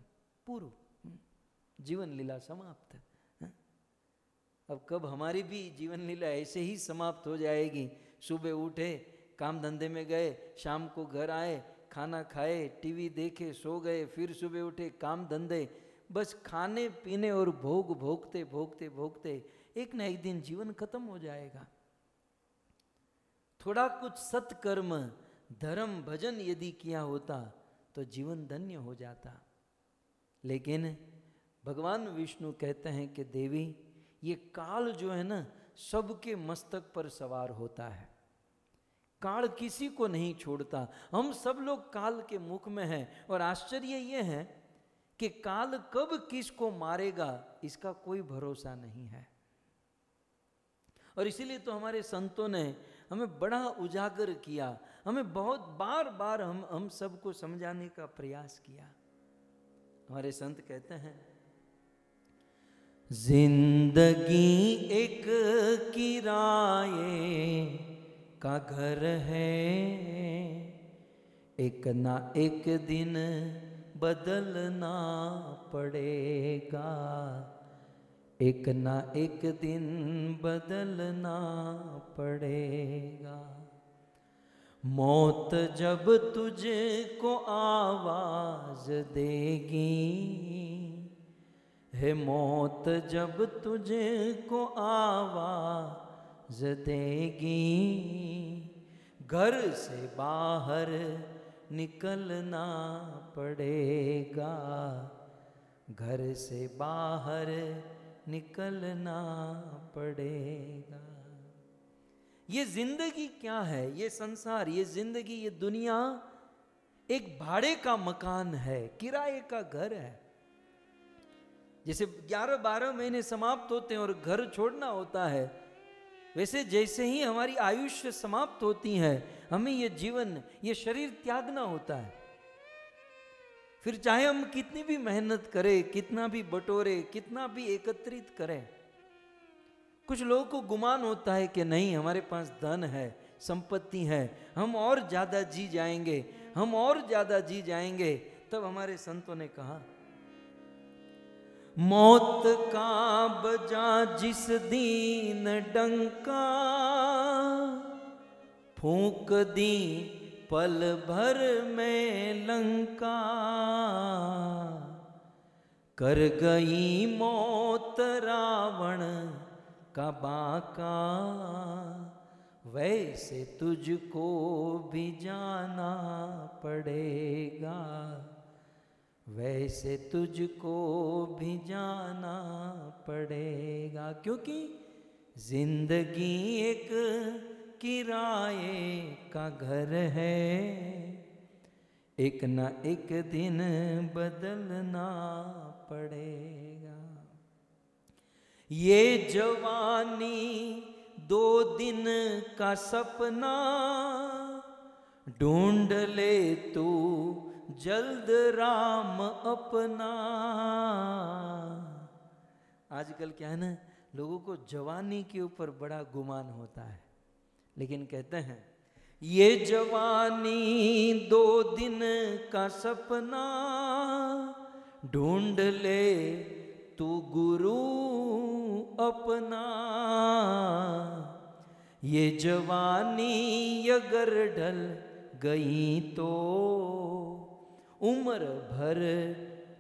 पूर्व जीवन लीला समाप्त। अब कब हमारी भी जीवन लीला ऐसे ही समाप्त हो जाएगी। सुबह उठे, काम धंधे में गए, शाम को घर आए, खाना खाए, टीवी देखे, सो गए, फिर सुबह उठे, काम धंधे, बस खाने पीने और भोग भोगते भोगते भोगते एक ना एक दिन जीवन खत्म हो जाएगा। थोड़ा कुछ सत्कर्म धर्म भजन यदि किया होता तो जीवन धन्य हो जाता। लेकिन भगवान विष्णु कहते हैं कि देवी, ये काल जो है ना, सबके मस्तक पर सवार होता है। काल किसी को नहीं छोड़ता। हम सब लोग काल के मुख में हैं। और आश्चर्य ये है कि काल कब किसको मारेगा इसका कोई भरोसा नहीं है। और इसीलिए तो हमारे संतों ने हमें बड़ा उजागर किया, हमें बहुत बार बार हम सबको समझाने का प्रयास किया। हमारे संत कहते हैं, जिंदगी एक किराए का घर है, एक ना एक दिन बदलना पड़ेगा, एक ना एक दिन बदलना पड़ेगा। मौत जब तुझको आवाज देगी, है मौत जब तुझको आवाज देगी, घर से बाहर निकलना पड़ेगा, घर से बाहर निकलना पड़ेगा। ये जिंदगी क्या है? ये संसार, ये जिंदगी, ये दुनिया एक भाड़े का मकान है, किराए का घर है। जैसे 11-12 महीने समाप्त होते हैं और घर छोड़ना होता है, वैसे जैसे ही हमारी आयुष्य समाप्त होती है, हमें ये जीवन, ये शरीर त्यागना होता है। फिर चाहे हम कितनी भी मेहनत करें, कितना भी बटोरे, कितना भी एकत्रित करें, कुछ लोगों को गुमान होता है कि नहीं, हमारे पास धन है, संपत्ति है, हम और ज्यादा जी जाएंगे, हम और ज्यादा जी जाएंगे। तब हमारे संतों ने कहा, मौत का बजा जिस दीन डंका, फूंक दी पल भर में लंका, कर गई मौत रावण का बाका, वैसे तुझको भी जाना पड़ेगा, वैसे तुझको भी जाना पड़ेगा। क्योंकि जिंदगी एक किराए का घर है, एक ना एक दिन बदलना पड़ेगा। ये जवानी 2 दिन का सपना, ढूंढ ले तू जल्द राम अपना। आजकल क्या है ना, लोगों को जवानी के ऊपर बड़ा गुमान होता है, लेकिन कहते हैं ये जवानी 2 दिन का सपना, ढूंढ ले तू गुरु अपना। ये जवानी अगर ढल गई तो उम्र भर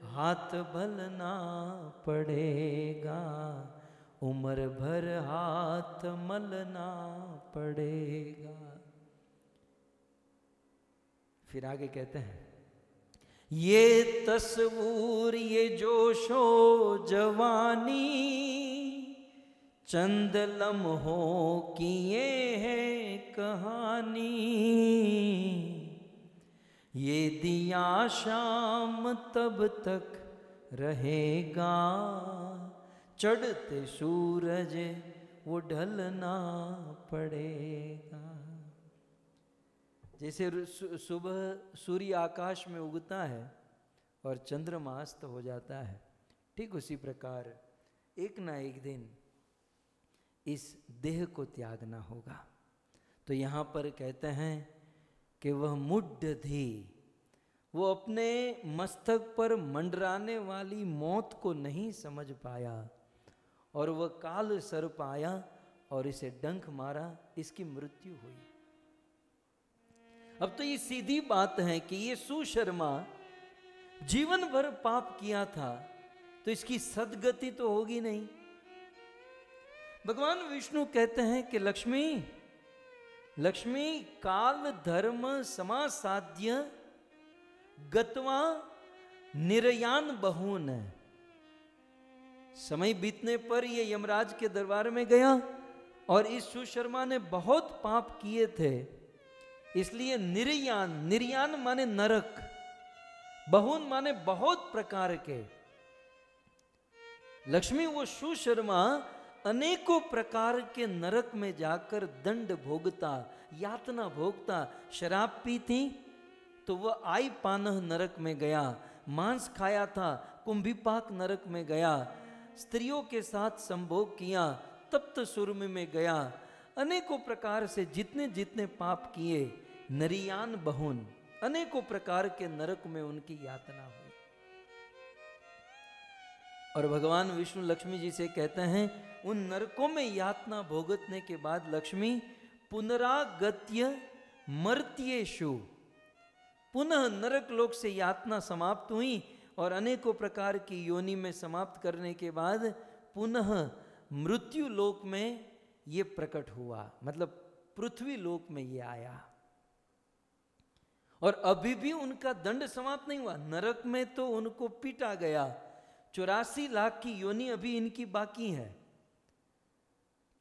हाथ भलना पड़ेगा, उम्र भर हाथ मलना पड़ेगा। फिर आगे कहते हैं, ये तस्वूर ये जोशो जवानी, चंद लम्हों की ये है कहानी। ये दिया शाम तब तक रहेगा, चढ़ते सूरज वो ढलना पड़ेगा। जैसे सुबह सूर्य आकाश में उगता है और चंद्रमा अस्त हो जाता है, ठीक उसी प्रकार एक ना एक दिन इस देह को त्यागना होगा। तो यहाँ पर कहते हैं कि वह मुड्ढधि, वो अपने मस्तक पर मंडराने वाली मौत को नहीं समझ पाया और वह काल सर्प आया और इसे डंक मारा, इसकी मृत्यु हुई। अब तो ये सीधी बात है कि ये सुशर्मा जीवन भर पाप किया था तो इसकी सद्गति तो होगी नहीं। भगवान विष्णु कहते हैं कि लक्ष्मी, लक्ष्मी काल धर्म समासाध्य गत्वा निर्यान बहून। समय बीतने पर ये यमराज के दरबार में गया और इस सुशर्मा ने बहुत पाप किए थे, इसलिए निर्यान, निर्यान माने नरक, बहुन माने बहुत प्रकार के। लक्ष्मी वो सुशर्मा अनेकों प्रकार के नरक में जाकर दंड भोगता, यातना भोगता। शराब पी थी तो वह आई पानह नरक में गया, मांस खाया था कुंभीपाक नरक में गया, स्त्रियों के साथ संभोग किया तप्त सुरम में गया। अनेकों प्रकार से जितने जितने पाप किए, नरियान बहुन, अनेकों प्रकार के नरक में उनकी यातना हुई। और भगवान विष्णु लक्ष्मी जी से कहते हैं, उन नरकों में यातना भोगतने के बाद लक्ष्मी पुनरागत्य मर्त्येषु, पुनः नरक लोक से यातना समाप्त हुई और अनेकों प्रकार की योनि में समाप्त करने के बाद पुनः मृत्यु लोक में ये प्रकट हुआ, मतलब पृथ्वी लोक में ये आया। और अभी भी उनका दंड समाप्त नहीं हुआ। नरक में तो उनको पीटा गया, 84 लाख की योनि अभी इनकी बाकी है,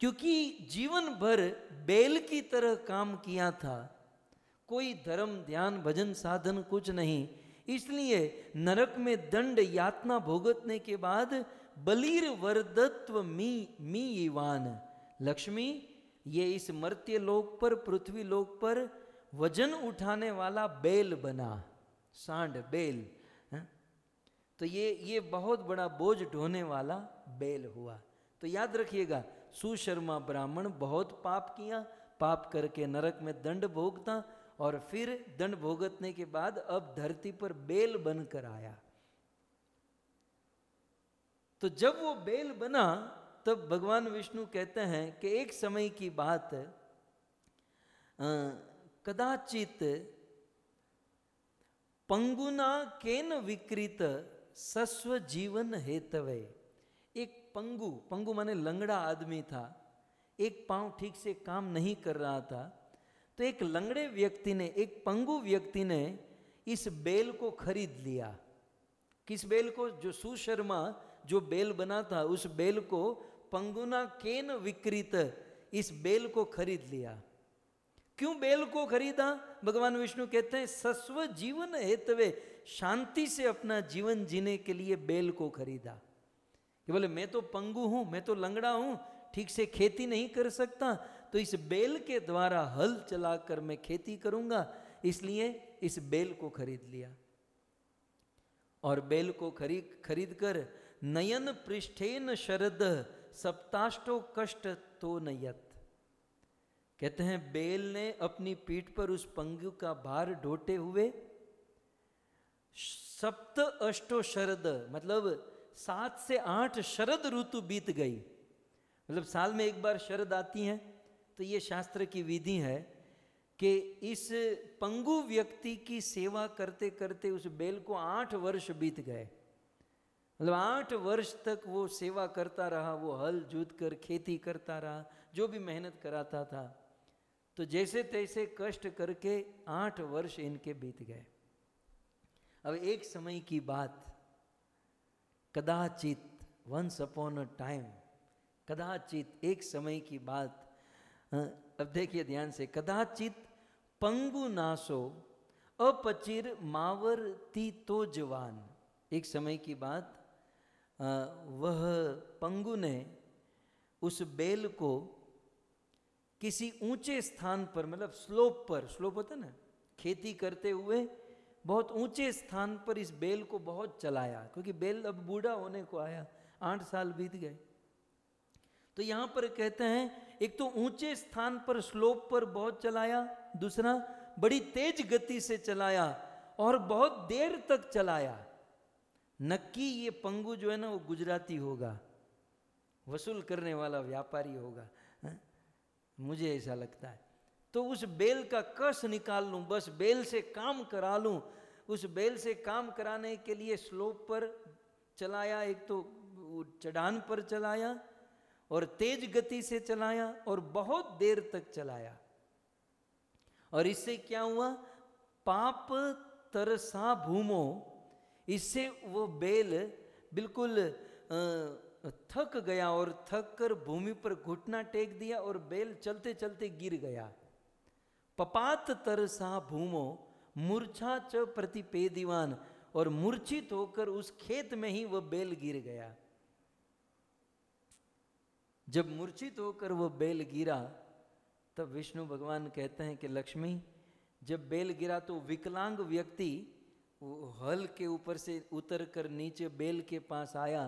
क्योंकि जीवन भर बैल की तरह काम किया था, कोई धर्म ध्यान भजन साधन कुछ नहीं। इसलिए नरक में दंड यातना भोगतने के बाद बलीर वरदत्व मी ईवान, लक्ष्मी ये इस मर्त्य लोक पर, पृथ्वी लोक पर वजन उठाने वाला बैल बना, सांड बैल। तो ये बहुत बड़ा बोझ ढोने वाला बैल हुआ। तो याद रखिएगा, सुशर्मा ब्राह्मण बहुत पाप किया, पाप करके नरक में दंड भोगता और फिर दंड भोगतने के बाद अब धरती पर बैल बनकर आया। तो जब वो बैल बना तब भगवान विष्णु कहते हैं कि एक समय की बात, कदाचित पंगुना केन विकृत सस्व जीवन हेतवे। एक पंगु, पंगु माने लंगड़ा आदमी था, एक पांव ठीक से काम नहीं कर रहा था। तो एक लंगड़े व्यक्ति ने, एक पंगु व्यक्ति ने इस बैल को खरीद लिया। किस बैल को? जो सुशर्मा जो बैल बना था, उस बैल को पंगुना केन विकृत, इस बैल को खरीद लिया। क्यों बैल को खरीदा? भगवान विष्णु कहते हैं सस्व जीवन हेतवे, शांति से अपना जीवन जीने के लिए बैल को खरीदा। कि बोले मैं तो पंगु हूं, मैं तो लंगड़ा हूं, ठीक से खेती नहीं कर सकता, तो इस बैल के द्वारा हल चलाकर मैं खेती करूंगा, इसलिए इस बैल को खरीद लिया। और बैल को खरीद कर नयन पृष्ठेन शरद सप्ताष्टो कष्ट तो नयत। कहते हैं बैल ने अपनी पीठ पर उस पंगु का भार ढोते हुए सप्त अष्टो शरद, मतलब 7 से 8 शरद ऋतु बीत गई। मतलब साल में एक बार शरद आती है। तो ये शास्त्र की विधि है कि इस पंगु व्यक्ति की सेवा करते करते उस बैल को 8 वर्ष बीत गए। मतलब 8 वर्ष तक वो सेवा करता रहा, वो हल जोत कर खेती करता रहा, जो भी मेहनत कराता था। तो जैसे तैसे कष्ट करके 8 वर्ष इनके बीत गए। अब एक समय की बात, कदाचित, वंस अपॉन अ टाइम, कदाचित एक समय की बात। अब देखिए ध्यान से, कदाचित पंगु नासो अपचिर मावर तीतो जवान। एक समय की बात, वह पंगु ने उस बैल को किसी ऊंचे स्थान पर, मतलब स्लोप पर, स्लोप होता है ना, खेती करते हुए बहुत ऊंचे स्थान पर इस बैल को बहुत चलाया, क्योंकि बैल अब बूढ़ा होने को आया, 8 साल बीत गए। तो यहां पर कहते हैं एक तो ऊंचे स्थान पर स्लोप पर बहुत चलाया, दूसरा बड़ी तेज गति से चलाया और बहुत देर तक चलाया। नक्की ये पंगु जो है ना वो गुजराती होगा, वसूल करने वाला व्यापारी होगा, मुझे ऐसा लगता है। तो उस बैल का कस निकाल लूं, बस बैल से काम करा लूं। उस बैल से काम कराने के लिए स्लोप पर चलाया, एक तो चढ़ान पर चलाया और तेज गति से चलाया और बहुत देर तक चलाया। और इससे क्या हुआ? पाप तरसा भूमो, इससे वो बेल बिल्कुल थक गया और थक कर भूमि पर घुटना टेक दिया और बेल चलते चलते गिर गया। पपात तरसा भूमो मूर्छा च प्रतिपेदिवान, और मूर्छित होकर उस खेत में ही वह बेल गिर गया। जब मूर्छित होकर वह बेल गिरा तब विष्णु भगवान कहते हैं कि लक्ष्मी, जब बेल गिरा तो विकलांग व्यक्ति वो हल के ऊपर से उतर कर नीचे बेल के पास आया।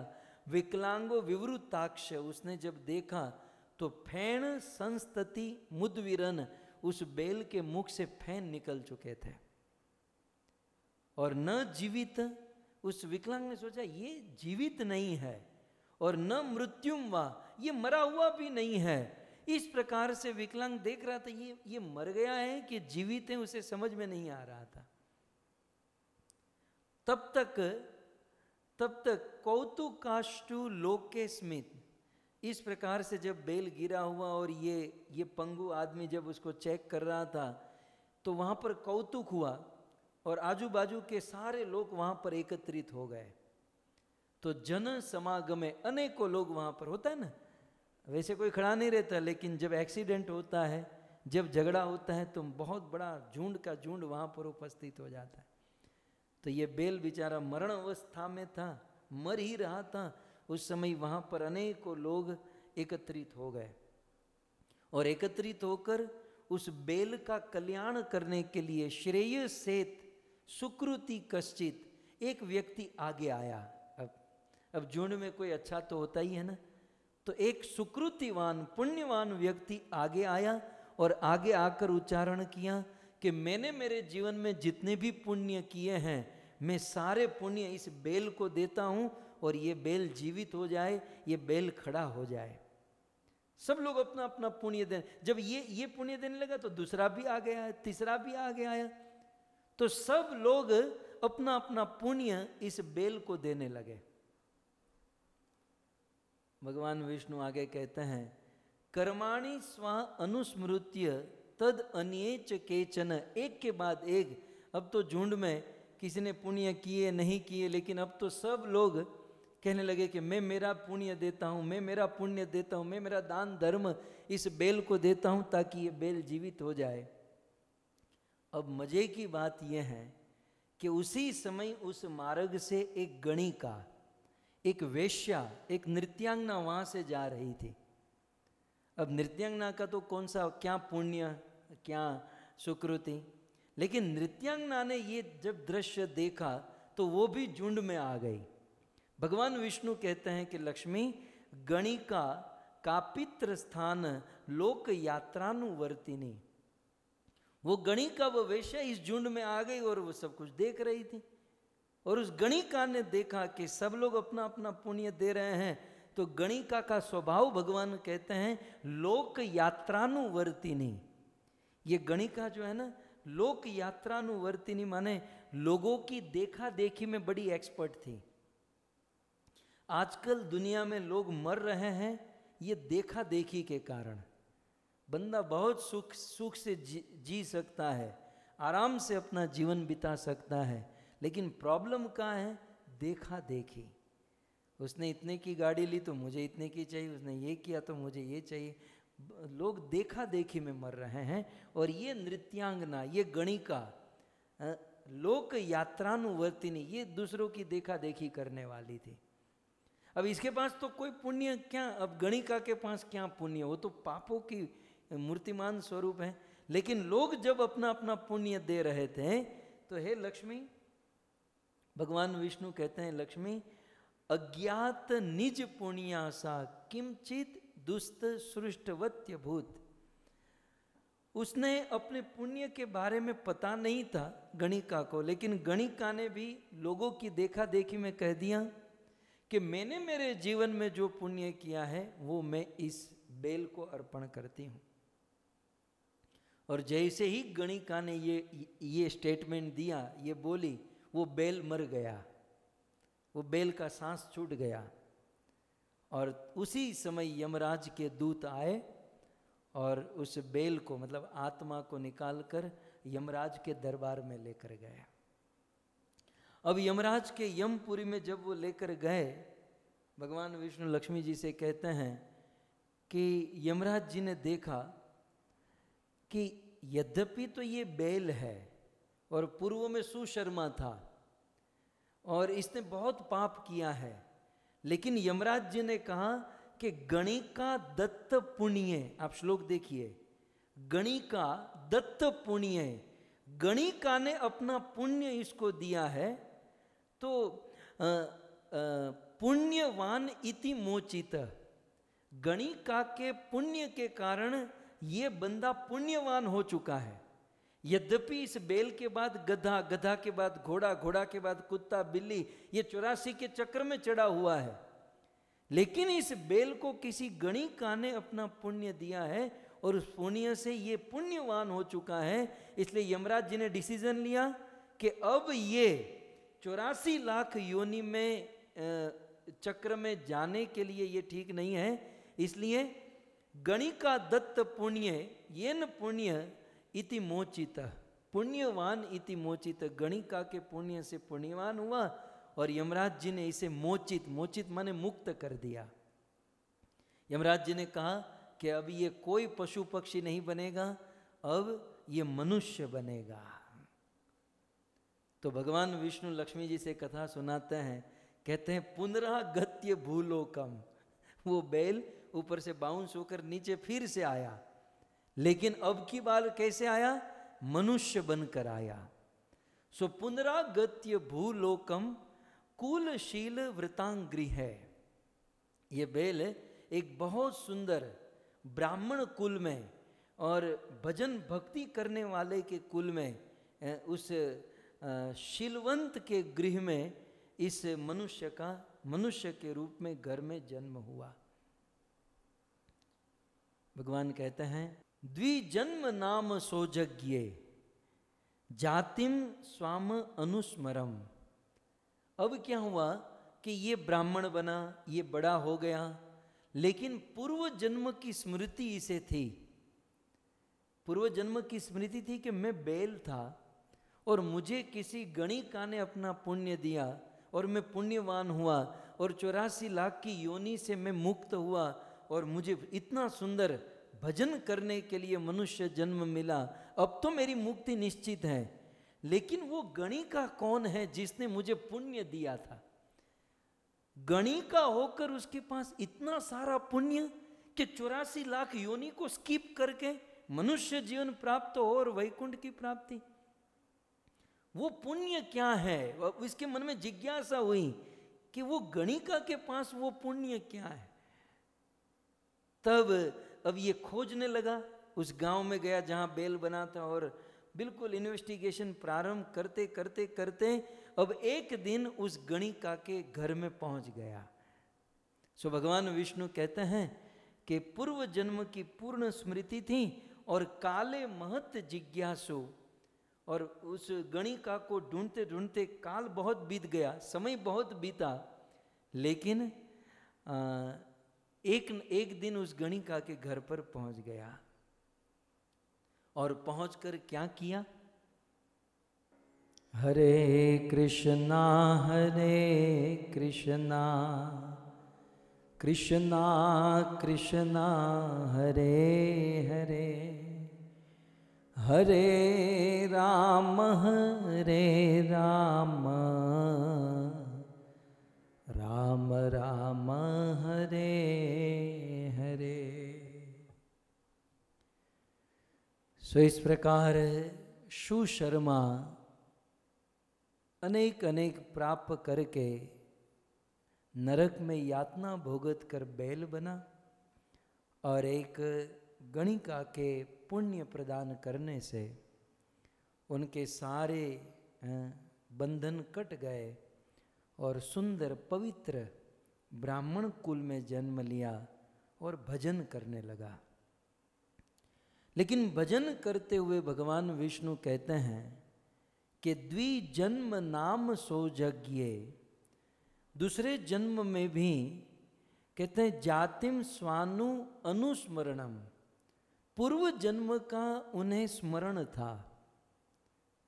विकलांगो विवृताक्ष, उसने जब देखा तो फैण संस्तति मुद्विरन, उस बेल के मुख से फैन निकल चुके थे और न जीवित। उस विकलांग ने सोचा ये जीवित नहीं है, और न मृत्युम वा, ये मरा हुआ भी नहीं है। इस प्रकार से विकलांग देख रहा था ये मर गया है कि जीवित है, उसे समझ में नहीं आ रहा था। तब तक कौतुकाष्टु लोके स्मित, इस प्रकार से जब बेल गिरा हुआ और ये पंगु आदमी जब उसको चेक कर रहा था तो वहां पर कौतुक हुआ और आजू बाजू के सारे लोग वहां पर एकत्रित हो गए। तो जन समागमे, अनेकों लोग वहां पर, होता है ना, वैसे कोई खड़ा नहीं रहता, लेकिन जब एक्सीडेंट होता है, जब झगड़ा होता है तो बहुत बड़ा झुंड का झुंड वहां पर उपस्थित हो जाता है। तो ये बेल बेचारा मरण अवस्था में था, मर ही रहा था। उस समय वहां पर अनेकों लोग एकत्रित हो गए और एकत्रित होकर उस बेल का कल्याण करने के लिए श्रेय सेत सुकृति कश्चित, एक व्यक्ति आगे आया। अब झुंड में कोई अच्छा तो होता ही है ना, तो एक सुकृतिवान पुण्यवान व्यक्ति आगे आया और आगे आकर उच्चारण किया कि मैंने मेरे जीवन में जितने भी पुण्य किए हैं, मैं सारे पुण्य इस बेल को देता हूं और ये बेल जीवित हो जाए, ये बेल खड़ा हो जाए। सब लोग अपना अपना पुण्य देने, जब ये पुण्य देने लगा तो दूसरा भी आ गया, तीसरा भी आगे आया, तो सब लोग अपना अपना पुण्य इस बेल को देने लगे। भगवान विष्णु आगे कहते हैं, कर्माणि स्वा अनुस्मृत्य तद अन्येच केचन, एक के बाद एक। अब तो झुंड में किसी ने पुण्य किए नहीं किए, लेकिन अब तो सब लोग कहने लगे कि मैं मेरा पुण्य देता हूँ, मैं मेरा पुण्य देता हूँ, मैं मेरा दान धर्म इस बेल को देता हूँ ताकि ये बेल जीवित हो जाए। अब मजे की बात यह है कि उसी समय उस मार्ग से एक गणिका, एक वेश्या, एक नृत्यांगना वहां से जा रही थी। अब नृत्यांगना का तो कौन सा क्या पुण्य क्या सुकृति, लेकिन नृत्यांगना ने ये जब दृश्य देखा तो वो भी झुंड में आ गई। भगवान विष्णु कहते हैं कि लक्ष्मी, गणिका का पितृ स्थान लोक यात्रानुवर्तिनी, वो गणिका वो वेश्या इस झुंड में आ गई और वो सब कुछ देख रही थी। और उस गणिका ने देखा कि सब लोग अपना अपना पुण्य दे रहे हैं, तो गणिका का स्वभाव भगवान कहते हैं लोक यात्रानुवर्तिनी। ये गणिका जो है ना, लोक यात्रानुवर्तिनी माने लोगों की देखा देखी में बड़ी एक्सपर्ट थी। आजकल दुनिया में लोग मर रहे हैं ये देखा देखी के कारण। बंदा बहुत सुख से जी सकता है, आराम से अपना जीवन बिता सकता है, लेकिन प्रॉब्लम कहाँ है? देखा देखी। उसने इतने की गाड़ी ली तो मुझे इतने की चाहिए, उसने ये किया तो मुझे ये चाहिए। लोग देखा देखी में मर रहे हैं। और ये नृत्यांगना, ये गणिका लोक यात्रानुवर्तिनी, ये दूसरों की देखा देखी करने वाली थी। अब इसके पास तो कोई पुण्य क्या, अब गणिका के पास क्या पुण्य, वो तो पापों की मूर्तिमान स्वरूप है। लेकिन लोग जब अपना अपना पुण्य दे रहे थे तो हे लक्ष्मी, भगवान विष्णु कहते हैं लक्ष्मी, अज्ञात निज पुण्यासा किंचित दुस्त सृष्टवत्य भूत। उसने अपने पुण्य के बारे में पता नहीं था गणिका को, लेकिन गणिका ने भी लोगों की देखा देखी में कह दिया कि मैंने मेरे जीवन में जो पुण्य किया है वो मैं इस बेल को अर्पण करती हूँ। और जैसे ही गणिका ने ये स्टेटमेंट दिया, ये बोली, वो बेल मर गया, वो बेल का सांस छूट गया। और उसी समय यमराज के दूत आए और उस बेल को मतलब आत्मा को निकालकर यमराज के दरबार में लेकर गए। अब यमराज के यमपुरी में जब वो लेकर गए, भगवान विष्णु लक्ष्मी जी से कहते हैं कि यमराज जी ने देखा कि यद्यपि तो ये बैल है और पूर्व में सुशर्मा था और इसने बहुत पाप किया है, लेकिन यमराज जी ने कहा कि गणिका दत्त पुण्य, आप श्लोक देखिए, गणिका दत्त पुण्य, गणिका ने अपना पुण्य इसको दिया है, तो पुण्यवान इति मोचित, गणिका के पुण्य के कारण ये बंदा पुण्यवान हो चुका है। यद्यपि इस बैल के बाद गधा, गधा के बाद घोड़ा, घोड़ा के बाद कुत्ता, बिल्ली, ये 84 के चक्र में चढ़ा हुआ है, लेकिन इस बैल को किसी गणिका ने अपना पुण्य दिया है और उस पुण्य से ये पुण्यवान हो चुका है। इसलिए यमराज जी ने डिसीजन लिया कि अब ये 84 लाख योनि में चक्र में जाने के लिए ये ठीक नहीं है, इसलिए गणिका दत्त पुण्य येन पुण्य इति मोचित, पुण्यवान इति मोचित, गणिका के पुण्य से पुण्यवान हुआ और यमराज जी ने इसे मोचित, मोचित माने मुक्त कर दिया। यमराज जी ने कहा कि अब ये कोई पशु पक्षी नहीं बनेगा, अब ये मनुष्य बनेगा। तो भगवान विष्णु लक्ष्मी जी से कथा सुनाते हैं, कहते हैं पुनरागत्य भूलोकम, वो बैल ऊपर से बाउंस होकर नीचे फिर से आया, लेकिन अब की बार कैसे आया? मनुष्य बनकर आया। सो पुनरागत्य भूलोकम कुलशील वृतांगृह है। ये बैल एक बहुत सुंदर ब्राह्मण कुल में और भजन भक्ति करने वाले के कुल में, उस शीलवंत के गृह में इस मनुष्य का मनुष्य के रूप में घर में जन्म हुआ। भगवान कहते हैं द्विजन्म नाम सोजज्ञे जातिम स्वाम अनुस्मरम। अब क्या हुआ कि ये ब्राह्मण बना, ये बड़ा हो गया, लेकिन पूर्व जन्म की स्मृति इसे थी। पूर्व जन्म की स्मृति थी कि मैं बैल था और मुझे किसी गणिका ने अपना पुण्य दिया और मैं पुण्यवान हुआ और 84 लाख की योनि से मैं मुक्त हुआ और मुझे इतना सुंदर भजन करने के लिए मनुष्य जन्म मिला। अब तो मेरी मुक्ति निश्चित है, लेकिन वो गणिका कौन है जिसने मुझे पुण्य दिया था? गणिका होकर उसके पास इतना सारा पुण्य कि 84 लाख योनि को स्किप करके मनुष्य जीवन प्राप्त हो और वैकुंठ की प्राप्ति। वो पुण्य क्या है? इसके मन में जिज्ञासा हुई कि वो गणिका के पास वो पुण्य क्या है। तब अब ये खोजने लगा, उस गांव में गया जहां बैल बना था और बिल्कुल इन्वेस्टिगेशन प्रारंभ करते करते करते अब एक दिन उस गणिका के घर में पहुंच गया। सो भगवान विष्णु कहते हैं कि पूर्व जन्म की पूर्ण स्मृति थी और काले महत जिज्ञासु, और उस गणिका को ढूंढते ढूंढते काल बहुत बीत गया, समय बहुत बीता, लेकिन एक दिन उस गणिका के घर पर पहुंच गया और पहुंचकर क्या किया? हरे कृष्णा कृष्णा कृष्णा हरे हरे हरे राम राम राम हरे हरे। सो इस प्रकार सुशर्मा अनेक अनेक प्राप्त करके नरक में यातना भोगत कर बैल बना और एक गणिका के पुण्य प्रदान करने से उनके सारे बंधन कट गए और सुंदर पवित्र ब्राह्मण कुल में जन्म लिया और भजन करने लगा। लेकिन भजन करते हुए भगवान विष्णु कहते हैं कि द्विजन्म नाम सोजज्ञे, दूसरे जन्म में भी कहते हैं जातिम स्वानु अनुस्मरणम, पूर्व जन्म का उन्हें स्मरण था।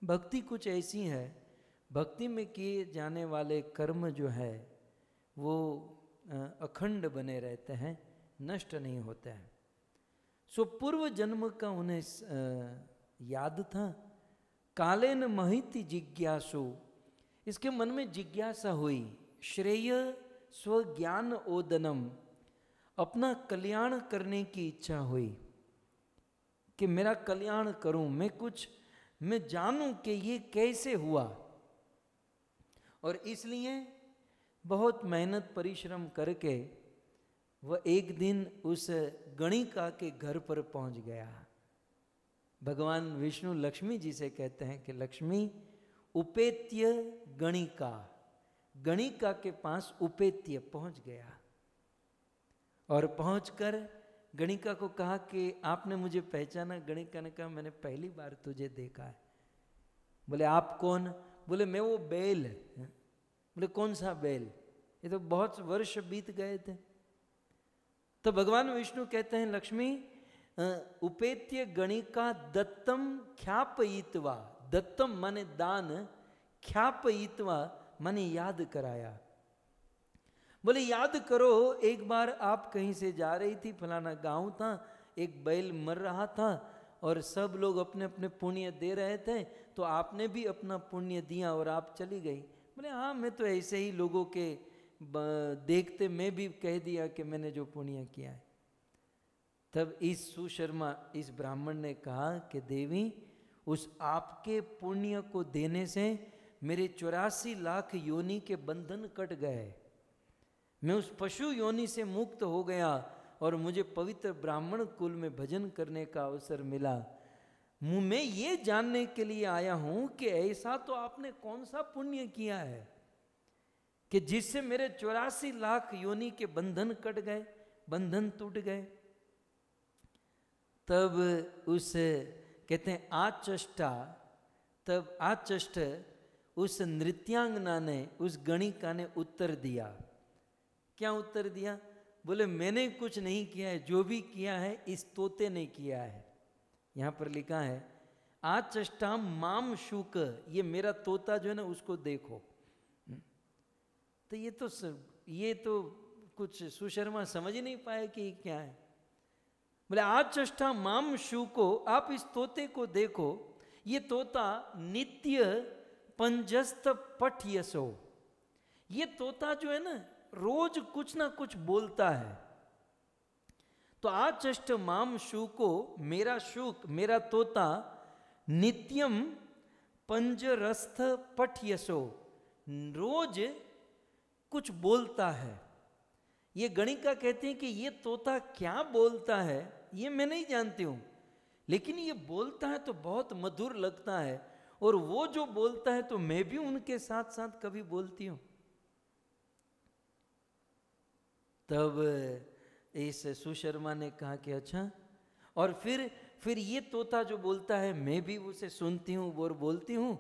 भक्ति कुछ ऐसी है, भक्ति में किए जाने वाले कर्म जो है वो अखंड बने रहते हैं, नष्ट नहीं होते हैं। सो पूर्व जन्म का उन्हें याद था। कालेन महिति जिज्ञासु, इसके मन में जिज्ञासा हुई। श्रेय स्वज्ञान ओदनम, अपना कल्याण करने की इच्छा हुई कि मेरा कल्याण करूं, मैं जानूं कि ये कैसे हुआ। और इसलिए बहुत मेहनत परिश्रम करके वह एक दिन उस गणिका के घर पर पहुंच गया। भगवान विष्णु लक्ष्मी जी से कहते हैं कि लक्ष्मी उपेत्य गणिका, गणिका के पास उपेत्य पहुंच गया। और पहुंचकर गणिका को कहा कि आपने मुझे पहचाना? गणिका ने कहा मैंने पहली बार तुझे देखा है। बोले आप कौन? बोले मैं वो बैल। बोले कौन सा बैल? ये तो बहुत वर्ष बीत गए थे। तो भगवान विष्णु कहते हैं लक्ष्मी उपेत्य गणिका दत्तम ख्यापयित्वा, दत्तम माने दान, ख्यापयित्वा माने याद कराया। बोले याद करो, एक बार आप कहीं से जा रही थी, फलाना गांव था, एक बैल मर रहा था और सब लोग अपने अपने पुण्य दे रहे थे, तो आपने भी अपना पुण्य दिया और आप चली गई। बोले हाँ मैं तो ऐसे ही लोगों के देखते मैं भी कह दिया कि मैंने जो पुण्य किया है। तब इस सुशर्मा, इस ब्राह्मण ने कहा कि देवी उस आपके पुण्य को देने से मेरे 84 लाख योनि के बंधन कट गए, मैं उस पशु योनि से मुक्त हो गया और मुझे पवित्र ब्राह्मण कुल में भजन करने का अवसर मिला। मैं ये जानने के लिए आया हूं कि ऐसा तो आपने कौन सा पुण्य किया है कि जिससे मेरे 84 लाख योनि के बंधन कट गए, बंधन टूट गए। तब उस कहते हैं आचष्टा, तब आचष्ट उस नृत्यांगना ने, उस गणिका ने उत्तर दिया। क्या उत्तर दिया? बोले मैंने कुछ नहीं किया है, जो भी किया है इस तोते ने किया है। यहां पर लिखा है आचष्टाम माम शुक, ये मेरा तोता जो है ना उसको देखो। तो ये तो कुछ सुशर्मा समझ ही नहीं पाए कि ये क्या है। बोले आचष्टा माम शुको, आप इस तोते को देखो, ये तोता नित्य पंजस्त पठयसो, ये तोता जो है ना रोज कुछ ना कुछ बोलता है। तो आचष्ट माम शुको, मेरा शुक, मेरा तोता नित्यम पंजरस्थ पठयसो, रोज कुछ बोलता है। ये गणिका कहते हैं कि ये तोता क्या बोलता है ये मैं नहीं जानती हूं, लेकिन ये बोलता है तो बहुत मधुर लगता है, और वो जो बोलता है तो मैं भी उनके साथ साथ कभी बोलती हूं। तब इस सुशर्मा ने कहा कि अच्छा, और फिर ये तोता जो बोलता है मैं भी उसे सुनती हूँ और बोलती हूँ।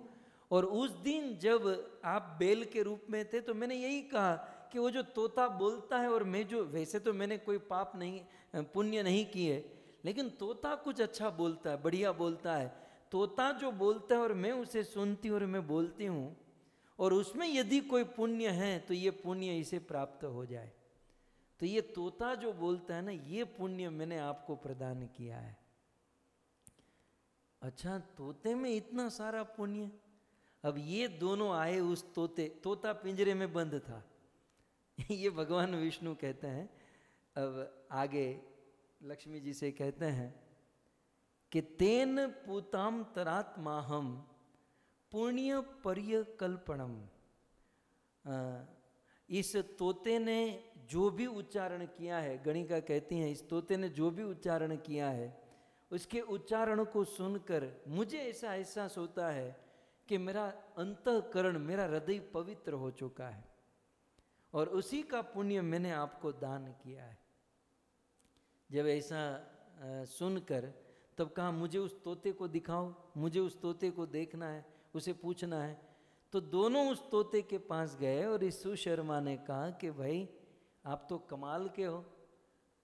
और उस दिन जब आप बैल के रूप में थे तो मैंने यही कहा कि वो जो तोता बोलता है और मैं जो, वैसे तो मैंने कोई पाप नहीं, पुण्य नहीं किए, लेकिन तोता कुछ अच्छा बोलता है, बढ़िया बोलता है। तोता जो बोलता है और मैं उसे सुनती हूँ और मैं बोलती हूँ, और उसमें यदि कोई पुण्य है तो ये पुण्य इसे प्राप्त हो जाए। तो ये तोता जो बोलता है ना, ये पुण्य मैंने आपको प्रदान किया है। अच्छा, तोते में इतना सारा पुण्य। अब ये दोनों आए उस तोता पिंजरे में बंद था। ये भगवान विष्णु कहते हैं। अब आगे लक्ष्मी जी से कहते हैं कि तेन पूताम तरात्माहम पुण्य पर्य कल्पणम। इस तोते ने जो भी उच्चारण किया है, गणिका कहती हैं इस तोते ने जो भी उच्चारण किया है, उसके उच्चारण को सुनकर मुझे ऐसा एहसास होता है कि मेरा अंतःकरण, मेरा हृदय पवित्र हो चुका है, और उसी का पुण्य मैंने आपको दान किया है। जब ऐसा सुनकर तब कहा मुझे उस तोते को दिखाओ, मुझे उस तोते को देखना है, उसे पूछना है। तो दोनों उस तोते के पास गए और इस सुशर्मा ने कहा कि भाई आप तो कमाल के हो,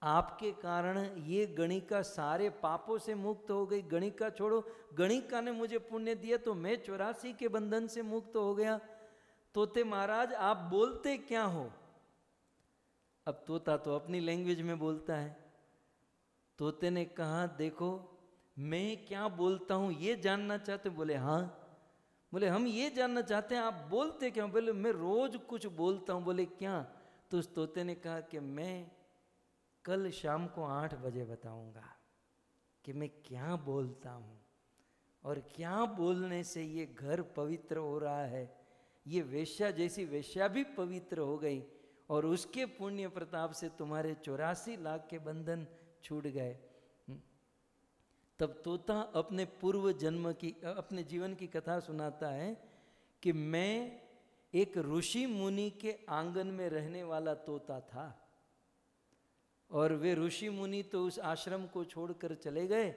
आपके कारण ये गणिका सारे पापों से मुक्त हो गई। गणिका छोड़ो, गणिका ने मुझे पुण्य दिया तो मैं 84 के बंधन से मुक्त हो गया। तोते महाराज आप बोलते क्या हो? अब तोता तो अपनी लैंग्वेज में बोलता है। तोते ने कहा देखो मैं क्या बोलता हूँ ये जानना चाहते? बोले हाँ। बोले हम ये जानना चाहते हैं आप बोलते क्या? बोले मैं रोज कुछ बोलता हूँ। बोले क्या? तो उस तोते ने कहा कि मैं कल शाम को 8 बजे बताऊंगा कि मैं क्या बोलता हूँ और क्या बोलने से ये घर पवित्र हो रहा है। ये वेश्या जैसी वेश्या भी पवित्र हो गई और उसके पुण्य प्रताप से तुम्हारे 84 लाख के बंधन छूट गए। तब तोता अपने पूर्व जन्म की, अपने जीवन की कथा सुनाता है कि मैं एक ऋषि मुनि के आंगन में रहने वाला तोता था और वे ऋषि मुनि तो उस आश्रम को छोड़कर चले गए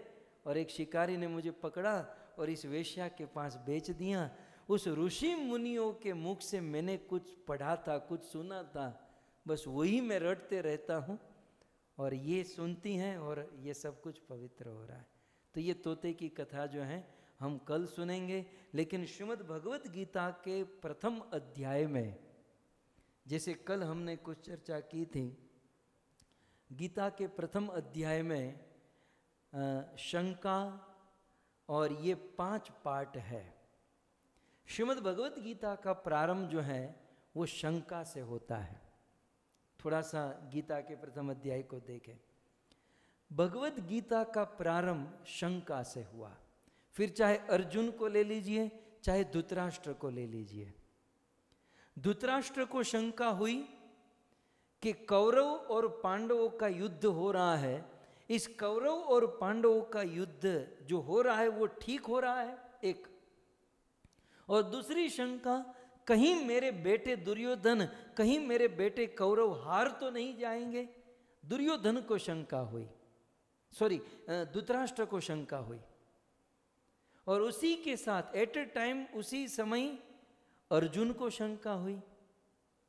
और एक शिकारी ने मुझे पकड़ा और इस वेश्या के पास बेच दिया। उस ऋषि मुनियों के मुख से मैंने कुछ पढ़ा था, कुछ सुना था, बस वही मैं रटते रहता हूँ और ये सुनती हैं और ये सब कुछ पवित्र हो रहा है। तो ये तोते की कथा जो है हम कल सुनेंगे। लेकिन श्रीमद् भगवत गीता के प्रथम अध्याय में, जैसे कल हमने कुछ चर्चा की थी, गीता के प्रथम अध्याय में शंका और ये 5 पार्ट है। श्रीमद् भगवत गीता का प्रारंभ जो है वो शंका से होता है। थोड़ा सा गीता के प्रथम अध्याय को देखें। भगवत गीता का प्रारंभ शंका से हुआ। फिर चाहे अर्जुन को ले लीजिए, चाहे धृतराष्ट्र को ले लीजिए। धृतराष्ट्र को शंका हुई कि कौरव और पांडवों का युद्ध हो रहा है, इस कौरव और पांडवों का युद्ध जो हो रहा है वो ठीक हो रहा है एक। और दूसरी शंका, कहीं मेरे बेटे दुर्योधन, कहीं मेरे बेटे कौरव हार तो नहीं जाएंगे। दुर्योधन को शंका हुई, धृतराष्ट्र को शंका हुई। और उसी के साथ एट ए टाइम उसी समय अर्जुन को शंका हुई।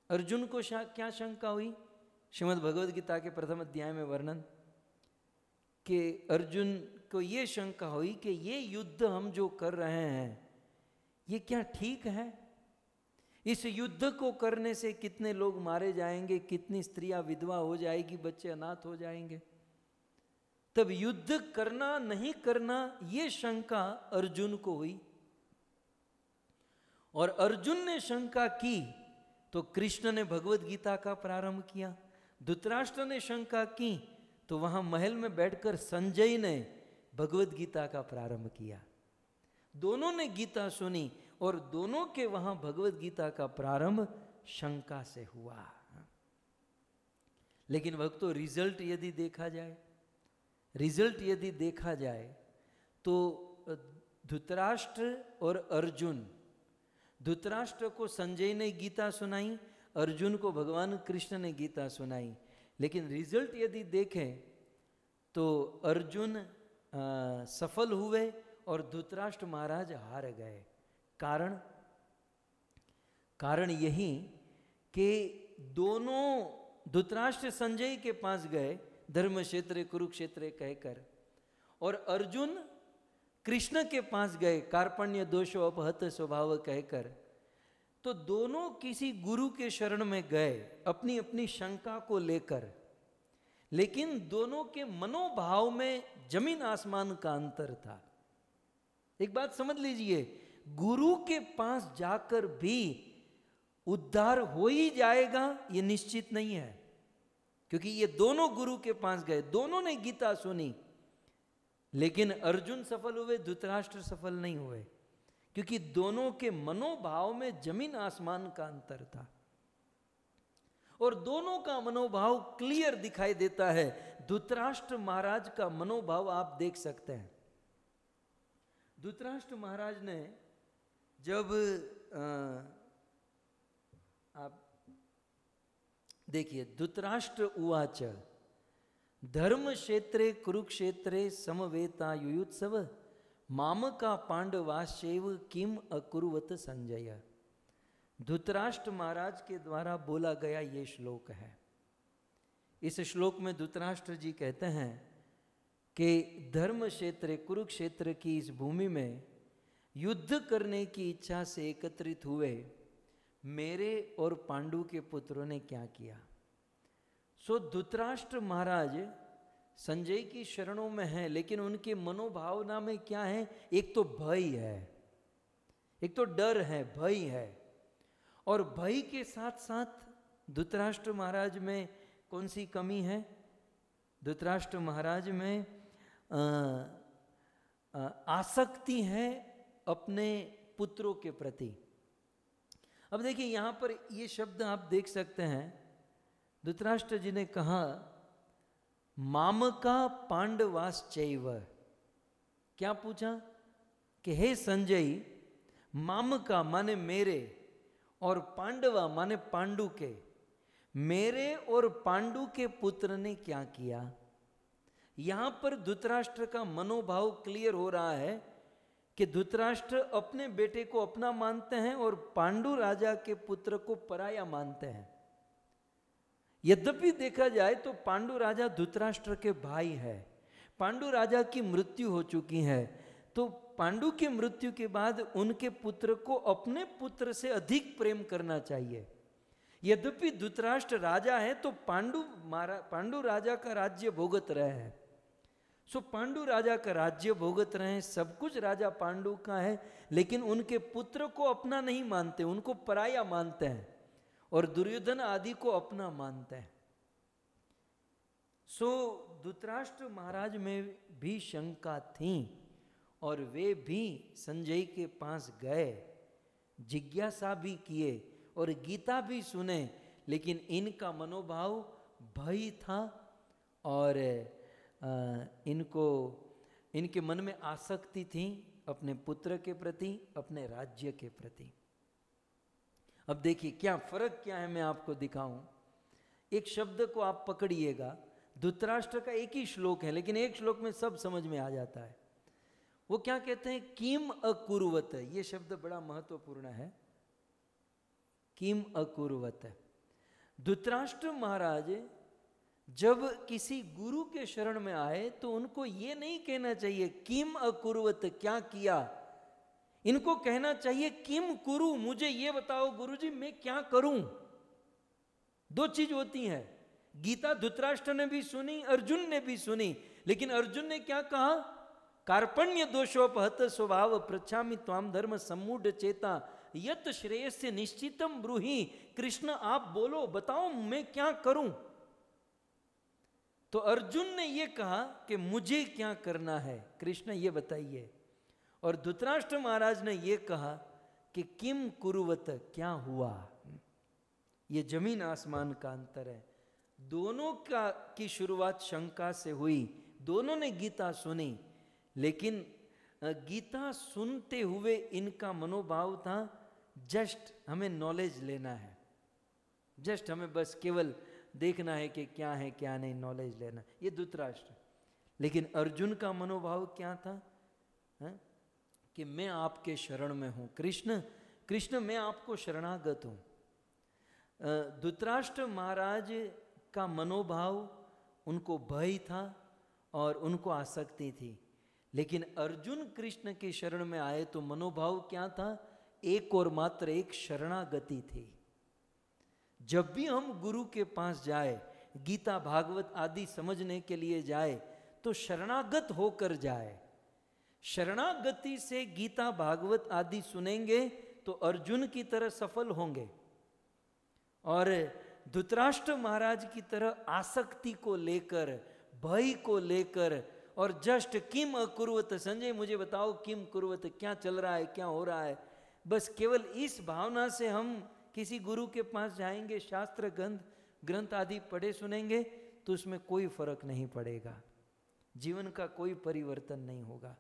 अर्जुन को क्या शंका हुई? श्रीमद् भगवद गीता के प्रथम अध्याय में वर्णन कि अर्जुन को ये शंका हुई कि ये युद्ध हम जो कर रहे हैं ये क्या ठीक है? इस युद्ध को करने से कितने लोग मारे जाएंगे, कितनी स्त्रियां विधवा हो जाएगी, बच्चे अनाथ हो जाएंगे। तब युद्ध करना नहीं करना ये शंका अर्जुन को हुई। और अर्जुन ने शंका की तो कृष्ण ने भगवत गीता का प्रारंभ किया। धृतराष्ट्र ने शंका की तो वहां महल में बैठकर संजय ने भगवत गीता का प्रारंभ किया। दोनों ने गीता सुनी और दोनों के वहां भगवत गीता का प्रारंभ शंका से हुआ। लेकिन भक्तों रिजल्ट यदि देखा जाए तो धृतराष्ट्र और अर्जुन, धृतराष्ट्र को संजय ने गीता सुनाई, अर्जुन को भगवान कृष्ण ने गीता सुनाई। लेकिन रिजल्ट यदि देखें तो अर्जुन सफल हुए और धृतराष्ट्र महाराज हार गए। कारण यही कि दोनों, धृतराष्ट्र संजय के पास गए धर्म क्षेत्र कुरुक्षेत्र कहकर, और अर्जुन कृष्ण के पास गए कार्पण्य दोषो अपहत स्वभाव कहकर। तो दोनों किसी गुरु के शरण में गए अपनी अपनी शंका को लेकर, लेकिन दोनों के मनोभाव में जमीन आसमान का अंतर था। एक बात समझ लीजिए, गुरु के पास जाकर भी उद्धार हो ही जाएगा ये निश्चित नहीं है, क्योंकि ये दोनों गुरु के पास गए, दोनों ने गीता सुनी, लेकिन अर्जुन सफल हुए, धृतराष्ट्र सफल नहीं हुए, क्योंकि दोनों के मनोभाव में जमीन आसमान का अंतर था। और दोनों का मनोभाव क्लियर दिखाई देता है। धृतराष्ट्र महाराज का मनोभाव आप देख सकते हैं। धृतराष्ट्र महाराज ने जब आप देखिए, धृतराष्ट्र उवाच धर्म क्षेत्रे कुरुक्षेत्रे समवेता युयुत्सव मामका पांडवाश्चैव किम अकुर्वत संजय। धृतराष्ट्र महाराज के द्वारा बोला गया ये श्लोक है इस श्लोक में धृतराष्ट्र जी कहते हैं कि धर्म क्षेत्र कुरुक्षेत्र की इस भूमि में युद्ध करने की इच्छा से एकत्रित हुए मेरे और पांडु के पुत्रों ने क्या किया। सो धृतराष्ट्र महाराज संजय की शरणों में हैं, लेकिन उनके मनोभावना में क्या है, एक तो भय है, एक तो डर है, भय है। और भय के साथ साथ धृतराष्ट्र महाराज में कौन सी कमी है? धृतराष्ट्र महाराज में आसक्ति है अपने पुत्रों के प्रति। अब देखिए यहां पर ये शब्द आप देख सकते हैं, धृतराष्ट्र जी ने कहा मामका पांडवाश्चैव। क्या पूछा कि हे संजय, मामका माने मेरे और पांडवा माने पांडु के, मेरे और पांडु के पुत्र ने क्या किया। यहां पर धृतराष्ट्र का मनोभाव क्लियर हो रहा है कि धृतराष्ट्र अपने बेटे को अपना मानते हैं और पांडु राजा के पुत्र को पराया मानते हैं। यद्यपि देखा जाए तो पांडु राजा धृतराष्ट्र के भाई है। पांडु राजा की मृत्यु हो चुकी है, तो पांडु की मृत्यु के बाद उनके पुत्र को अपने पुत्र से अधिक प्रेम करना चाहिए। यद्यपि धृतराष्ट्र राजा है तो पांडु राजा का राज्य भोगत रहे हैं। सो पांडु राजा का राज्य भोगत रहे हैं, सब कुछ राजा पांडु का है, लेकिन उनके पुत्र को अपना नहीं मानते, उनको पराया मानते हैं और दुर्योधन आदि को अपना मानते हैं। सो धृतराष्ट्र महाराज में भी शंका थी और वे भी संजय के पास गए, जिज्ञासा भी किए और गीता भी सुने, लेकिन इनका मनोभाव भय था और इनके मन में आसक्ति थी अपने पुत्र के प्रति, अपने राज्य के प्रति। अब देखिए क्या फर्क क्या है, मैं आपको दिखाऊं। एक शब्द को आप पकड़िएगा, धृतराष्ट्र का एक ही श्लोक है लेकिन एक श्लोक में सब समझ में आ जाता है। वो क्या कहते हैं, किम अकुर्वत। ये शब्द बड़ा महत्वपूर्ण है, किम अकुर्वत। धृतराष्ट्र महाराज जब किसी गुरु के शरण में आए तो उनको ये नहीं कहना चाहिए किम अकुर्वत, क्या किया। इनको कहना चाहिए किम कुरु, मुझे ये बताओ गुरुजी मैं क्या करूं। दो चीज होती है। गीता धृतराष्ट्र ने भी सुनी, अर्जुन ने भी सुनी, लेकिन अर्जुन ने क्या कहा, कार्पण्य दोषोपहत स्वभाव पृच्छामि त्वाम धर्म सम्मूढ़ चेता यत श्रेयस्य निश्चितम ब्रूहि। कृष्ण आप बोलो, बताओ मैं क्या करूं। तो अर्जुन ने यह कहा कि मुझे क्या करना है, कृष्ण ये बताइए। और धृतराष्ट्र महाराज ने यह कहा कि किम कुरुवत, क्या हुआ। ये जमीन आसमान का अंतर है। दोनों की शुरुआत शंका से हुई, दोनों ने गीता सुनी, लेकिन गीता सुनते हुए इनका मनोभाव था जस्ट हमें नॉलेज लेना है, जस्ट हमें बस केवल देखना है कि क्या है क्या नहीं, नॉलेज लेना, ये धृतराष्ट्र। लेकिन अर्जुन का मनोभाव क्या था, है? कि मैं आपके शरण में हूं, कृष्ण मैं आपको शरणागत हूं। धृतराष्ट्र महाराज का मनोभाव, उनको भय था और उनको आसक्ति थी, लेकिन अर्जुन कृष्ण के शरण में आए तो मनोभाव क्या था, एक और मात्र एक शरणागति थी। जब भी हम गुरु के पास जाए, गीता भागवत आदि समझने के लिए जाए, तो शरणागत होकर जाए। शरणागति से गीता भागवत आदि सुनेंगे तो अर्जुन की तरह सफल होंगे, और धृतराष्ट्र महाराज की तरह आसक्ति को लेकर, भय को लेकर और जस्ट किम अकुर्वत, संजय मुझे बताओ किम कुर्वत, क्या चल रहा है, क्या हो रहा है, बस केवल इस भावना से हम किसी गुरु के पास जाएंगे, शास्त्र ग्रंथ आदि पढ़े सुनेंगे, तो उसमें कोई फर्क नहीं पड़ेगा, जीवन का कोई परिवर्तन नहीं होगा।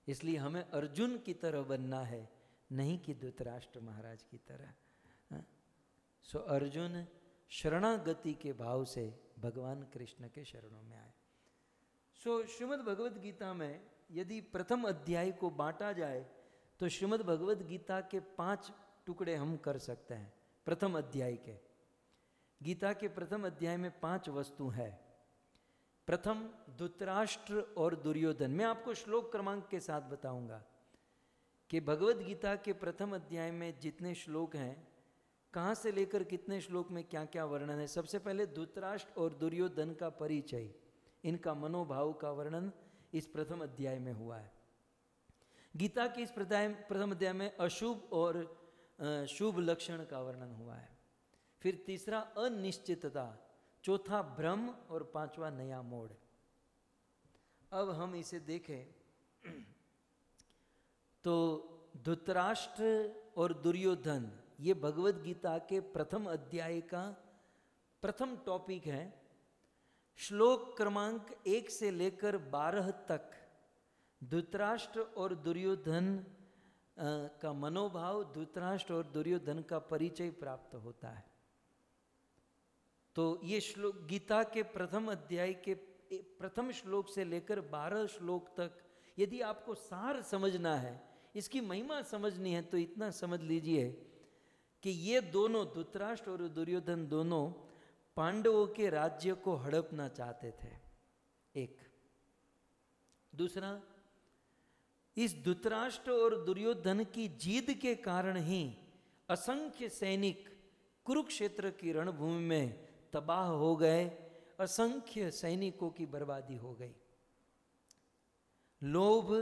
इसलिए हमें अर्जुन की तरह बनना है, नहीं कि धृतराष्ट्र महाराज की तरह। सो अर्जुन शरणागति के भाव से भगवान कृष्ण के शरणों में आए। सो श्रीमद् भगवद गीता में यदि प्रथम अध्याय को बांटा जाए तो श्रीमद् भगवद गीता के 5 टुकड़े हम कर सकते हैं प्रथम अध्याय के। गीता के प्रथम अध्याय में 5 वस्तु है। प्रथम धृतराष्ट्र और दुर्योधन। मैं आपको श्लोक क्रमांक के साथ बताऊंगा कि भगवत गीता के प्रथम अध्याय में जितने श्लोक हैं, कहाँ से लेकर कितने श्लोक में क्या क्या वर्णन है। सबसे पहले धृतराष्ट्र और दुर्योधन का परिचय, इनका मनोभाव का वर्णन इस प्रथम अध्याय में हुआ है। गीता के इस प्रथम अध्याय में अशुभ और शुभ लक्षण का वर्णन हुआ है। फिर तीसरा अनिश्चितता, चौथा भ्रम और पांचवा नया मोड़। अब हम इसे देखें तो धृतराष्ट्र और दुर्योधन ये भगवत गीता के प्रथम अध्याय का प्रथम टॉपिक है। श्लोक क्रमांक 1 से लेकर 12 तक धृतराष्ट्र और दुर्योधन का मनोभाव, धृतराष्ट्र और दुर्योधन का परिचय प्राप्त होता है। तो ये श्लोक गीता के प्रथम अध्याय के प्रथम श्लोक से लेकर 12 श्लोक तक, यदि आपको सार समझना है, इसकी महिमा समझनी है, तो इतना समझ लीजिए कि ये दोनों, धृतराष्ट्र और दुर्योधन दोनों, पांडवों के राज्य को हड़पना चाहते थे। एक दूसरा, इस धृतराष्ट्र और दुर्योधन की जीद के कारण ही असंख्य सैनिक कुरुक्षेत्र की रणभूमि में तबाह हो गए, असंख्य सैनिकों की बर्बादी हो गई। लोभ,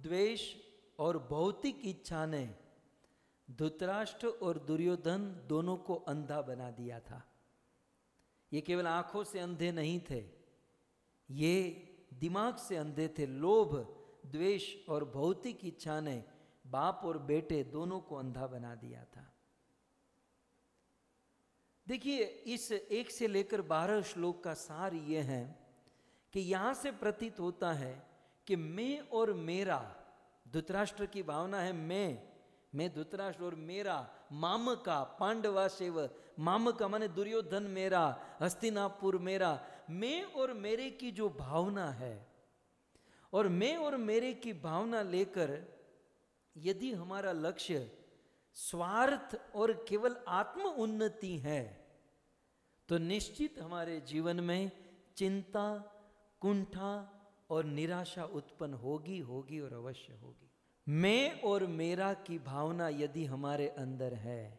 द्वेष और भौतिक इच्छा ने धृतराष्ट्र और दुर्योधन दोनों को अंधा बना दिया था। ये केवल आंखों से अंधे नहीं थे, ये दिमाग से अंधे थे। लोभ, द्वेष और भौतिक इच्छा ने बाप और बेटे दोनों को अंधा बना दिया था। देखिए, इस 1 से लेकर 12 श्लोक का सार ये है कि यहां से प्रतीत होता है कि मैं और मेरा, धृतराष्ट्र की भावना है मैं धृतराष्ट्र और मेरा, माम का पांडवा सेव, माम का माने दुर्योधन मेरा, हस्तिनापुर मेरा, मैं और मेरे की जो भावना है, और मैं और मेरे की भावना लेकर यदि हमारा लक्ष्य स्वार्थ और केवल आत्म उन्नति है, तो निश्चित हमारे जीवन में चिंता, कुंठा और निराशा उत्पन्न होगी और अवश्य होगी। मैं और मेरा की भावना यदि हमारे अंदर है,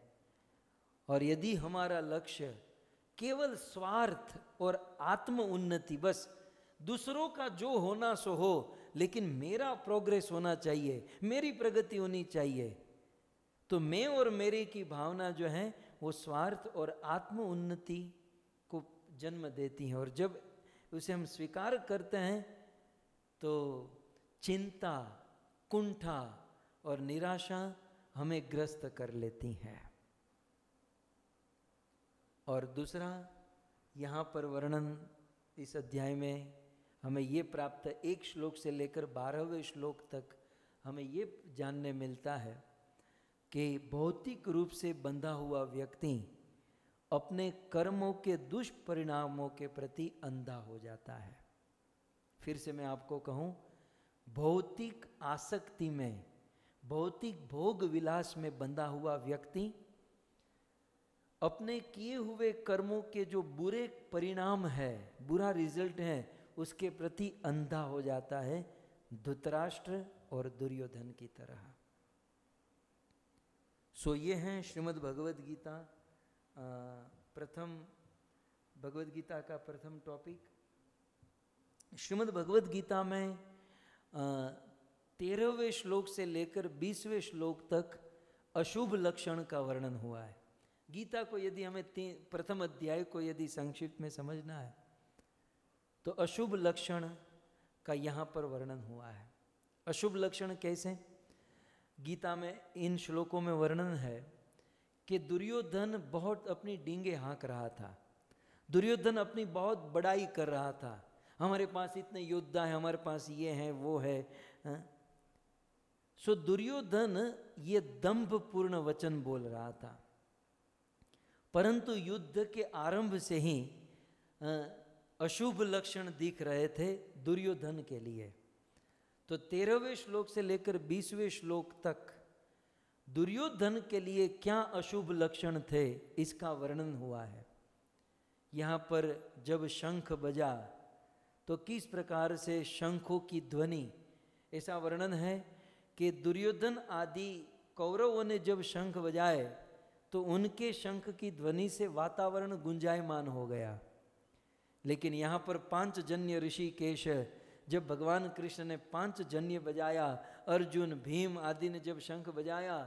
और यदि हमारा लक्ष्य केवल स्वार्थ और आत्म उन्नति, बस दूसरों का जो होना सो हो, लेकिन मेरा प्रोग्रेस होना चाहिए, मेरी प्रगति होनी चाहिए, तो मैं और मेरे की भावना जो है वो स्वार्थ और आत्म उन्नति को जन्म देती है। और जब उसे हम स्वीकार करते हैं तो चिंता, कुंठा और निराशा हमें ग्रस्त कर लेती हैं। और दूसरा, यहाँ पर वर्णन इस अध्याय में हमें ये प्राप्त, 1 श्लोक से लेकर 12वें श्लोक तक हमें ये जानने मिलता है कि भौतिक रूप से बंधा हुआ व्यक्ति अपने कर्मों के दुष्परिणामों के प्रति अंधा हो जाता है। फिर से मैं आपको कहूँ, भौतिक आसक्ति में, भौतिक भोग विलास में बंधा हुआ व्यक्ति अपने किए हुए कर्मों के जो बुरे परिणाम है, बुरा रिजल्ट है, उसके प्रति अंधा हो जाता है, धृतराष्ट्र और दुर्योधन की तरह। सो ये हैं श्रीमद् भगवद गीता, प्रथम भगवद गीता का प्रथम टॉपिक। श्रीमद् भगवद गीता में 13वें श्लोक से लेकर 20वें श्लोक तक अशुभ लक्षण का वर्णन हुआ है। गीता को यदि हमें प्रथम अध्याय को यदि संक्षिप्त में समझना है तो अशुभ लक्षण का यहाँ पर वर्णन हुआ है। अशुभ लक्षण कैसे? गीता में इन श्लोकों में वर्णन है कि दुर्योधन बहुत अपनी डींगे हाँक रहा था, दुर्योधन अपनी बहुत बड़ाई कर रहा था, हमारे पास इतने योद्धा हैं, हमारे पास ये है वो है। सो दुर्योधन ये दंभपूर्ण वचन बोल रहा था, परंतु युद्ध के आरंभ से ही अशुभ लक्षण दिख रहे थे दुर्योधन के लिए। तो 13वें श्लोक से लेकर 20वें श्लोक तक दुर्योधन के लिए क्या अशुभ लक्षण थे, इसका वर्णन हुआ है। यहाँ पर जब शंख बजा तो किस प्रकार से शंखों की ध्वनि, ऐसा वर्णन है कि दुर्योधन आदि कौरवों ने जब शंख बजाए तो उनके शंख की ध्वनि से वातावरण गुंजायमान हो गया। लेकिन यहाँ पर पांचजन्य ऋषिकेश, जब भगवान कृष्ण ने पांचजन्य बजाया, अर्जुन भीम आदि ने जब शंख बजाया,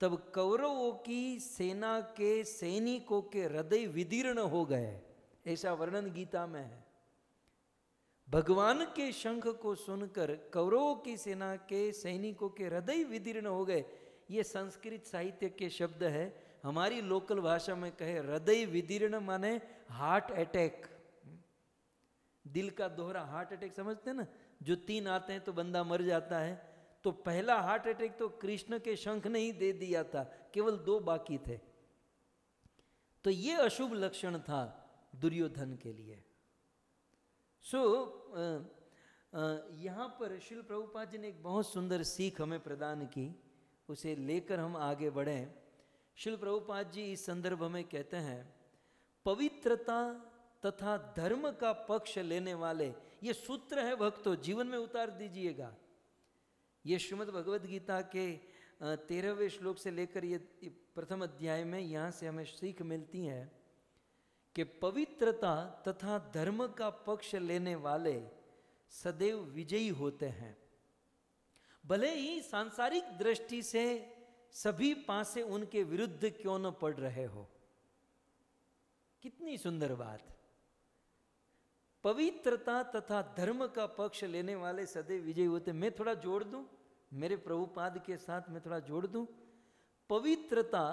तब कौरवों की सेना के सैनिकों के हृदय विदीर्ण हो गए, ऐसा वर्णन गीता में है। भगवान के शंख को सुनकर कौरवों की सेना के सैनिकों के हृदय विदीर्ण हो गए। ये संस्कृत साहित्य के शब्द है, हमारी लोकल भाषा में कहे हृदय विदीर्ण माने हार्ट अटैक, दिल का दोहरा हार्ट अटैक, समझते हैं ना, जो 3 आते हैं तो बंदा मर जाता है। तो पहला हार्ट अटैक तो कृष्ण के शंख ने ही दे दिया था, केवल 2 बाकी थे। तो ये अशुभ लक्षण था दुर्योधन के लिए। यहाँ पर श्रील प्रभुपाद जी ने एक बहुत सुंदर सीख हमें प्रदान की, उसे लेकर हम आगे बढ़ें। श्रील प्रभुपाद जी इस संदर्भ में कहते हैं, पवित्रता तथा धर्म का पक्ष लेने वाले, ये सूत्र है भक्तों, जीवन में उतार दीजिएगा। ये श्रीमद् भगवद गीता के 13वें श्लोक से लेकर ये प्रथम अध्याय में यहाँ से हमें सीख मिलती है कि पवित्रता तथा धर्म का पक्ष लेने वाले सदैव विजयी होते हैं, भले ही सांसारिक दृष्टि से सभी पासे उनके विरुद्ध क्यों न पड़ रहे हो। कितनी सुंदर बात। पवित्रता तथा धर्म का पक्ष लेने वाले सदैव विजयी होते। मैं थोड़ा जोड़ दूं, मेरे प्रभुपाद के साथ मैं थोड़ा जोड़ दूं। पवित्रता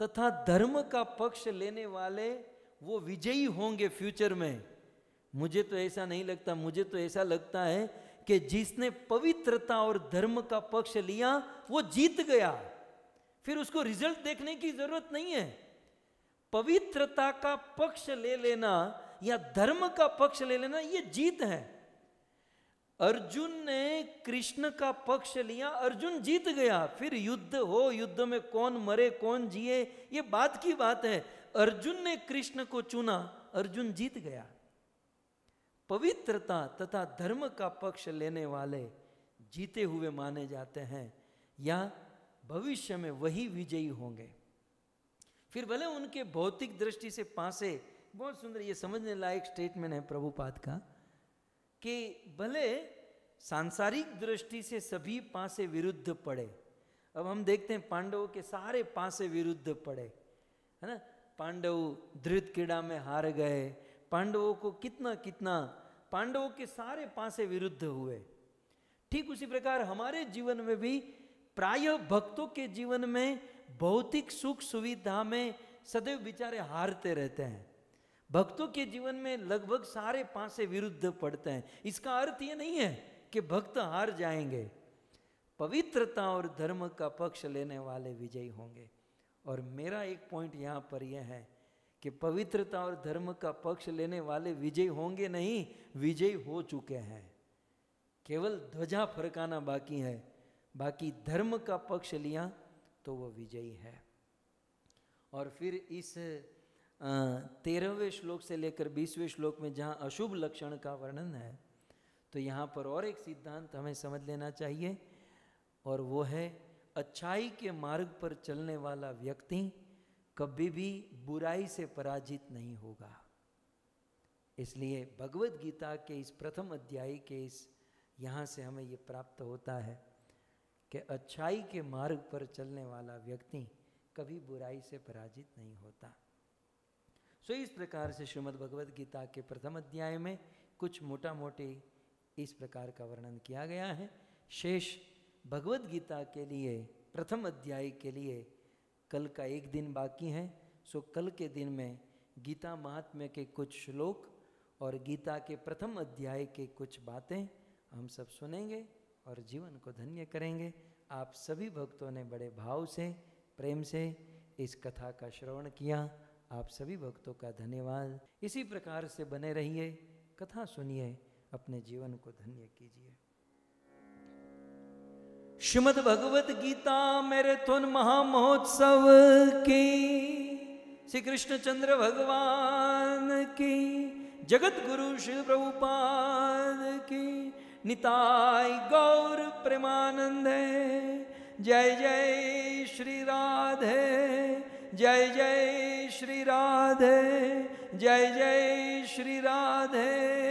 तथा धर्म का पक्ष लेने वाले वो विजयी होंगे फ्यूचर में। मुझे तो ऐसा नहीं लगता, मुझे तो ऐसा लगता है कि जिसने पवित्रता और धर्म का पक्ष लिया वो जीत गया, फिर उसको रिजल्ट देखने की जरूरत नहीं है। पवित्रता का पक्ष ले लेना या धर्म का पक्ष ले लेना, ये जीत है। अर्जुन ने कृष्ण का पक्ष लिया, अर्जुन जीत गया। फिर युद्ध हो, युद्ध में कौन मरे कौन जिए ये बात की बात है। अर्जुन ने कृष्ण को चुना, अर्जुन जीत गया। पवित्रता तथा धर्म का पक्ष लेने वाले जीते हुए माने जाते हैं, या भविष्य में वही विजयी होंगे। फिर भले उनके भौतिक दृष्टि से पासे, बहुत सुंदर ये समझने लायक स्टेटमेंट है प्रभुपाद का, कि भले सांसारिक दृष्टि से सभी पासे विरुद्ध पड़े। अब हम देखते हैं पांडवों के सारे पासे विरुद्ध पड़े, है ना। पांडव धृतक्रीड़ा में हार गए, पांडवों को कितना कितना, पांडवों के सारे पासे विरुद्ध हुए। ठीक उसी प्रकार हमारे जीवन में भी प्रायः भक्तों के जीवन में भौतिक सुख सुविधा में सदैव बेचारे हारते रहते हैं। भक्तों के जीवन में लगभग सारे पासे विरुद्ध पड़ते हैं। इसका अर्थ ये नहीं है कि भक्त हार जाएंगे। पवित्रता और धर्म का पक्ष लेने वाले विजयी होंगे। और मेरा एक पॉइंट यहाँ पर यह है कि पवित्रता और धर्म का पक्ष लेने वाले विजयी होंगे नहीं, विजयी हो चुके हैं। केवल ध्वजा फरकाना बाकी है, बाकी धर्म का पक्ष लिया तो वो विजयी है। और फिर इस 13वें श्लोक से लेकर 20वें श्लोक में जहाँ अशुभ लक्षण का वर्णन है, तो यहाँ पर और एक सिद्धांत हमें समझ लेना चाहिए, और वो है अच्छाई के मार्ग पर चलने वाला व्यक्ति कभी भी बुराई से पराजित नहीं होगा। इसलिए भगवद गीता के इस प्रथम अध्याय के इस यहाँ से हमें ये प्राप्त होता है कि अच्छाई के मार्ग पर चलने वाला व्यक्ति कभी बुराई से पराजित नहीं होता। सो इस प्रकार से श्रीमद् भगवद गीता के प्रथम अध्याय में कुछ मोटा मोटी इस प्रकार का वर्णन किया गया है। शेष भगवद गीता के लिए प्रथम अध्याय के लिए कल का एक दिन बाकी है। सो कल के दिन में गीता महात्म्य के कुछ श्लोक और गीता के प्रथम अध्याय के कुछ बातें हम सब सुनेंगे और जीवन को धन्य करेंगे। आप सभी भक्तों ने बड़े भाव से, प्रेम से इस कथा का श्रवण किया। आप सभी भक्तों का धन्यवाद। इसी प्रकार से बने रहिए, कथा सुनिए, अपने जीवन को धन्य कीजिए। श्रीमद् भगवद गीता मैराथन महामहोत्सव की श्री कृष्णचंद्र भगवान की, जगत गुरु श्री प्रभुपाद की, निताय गौर प्रेमानंद। जय जय श्री राधे, जय जय श्री राधे, जय जय श्री राधे।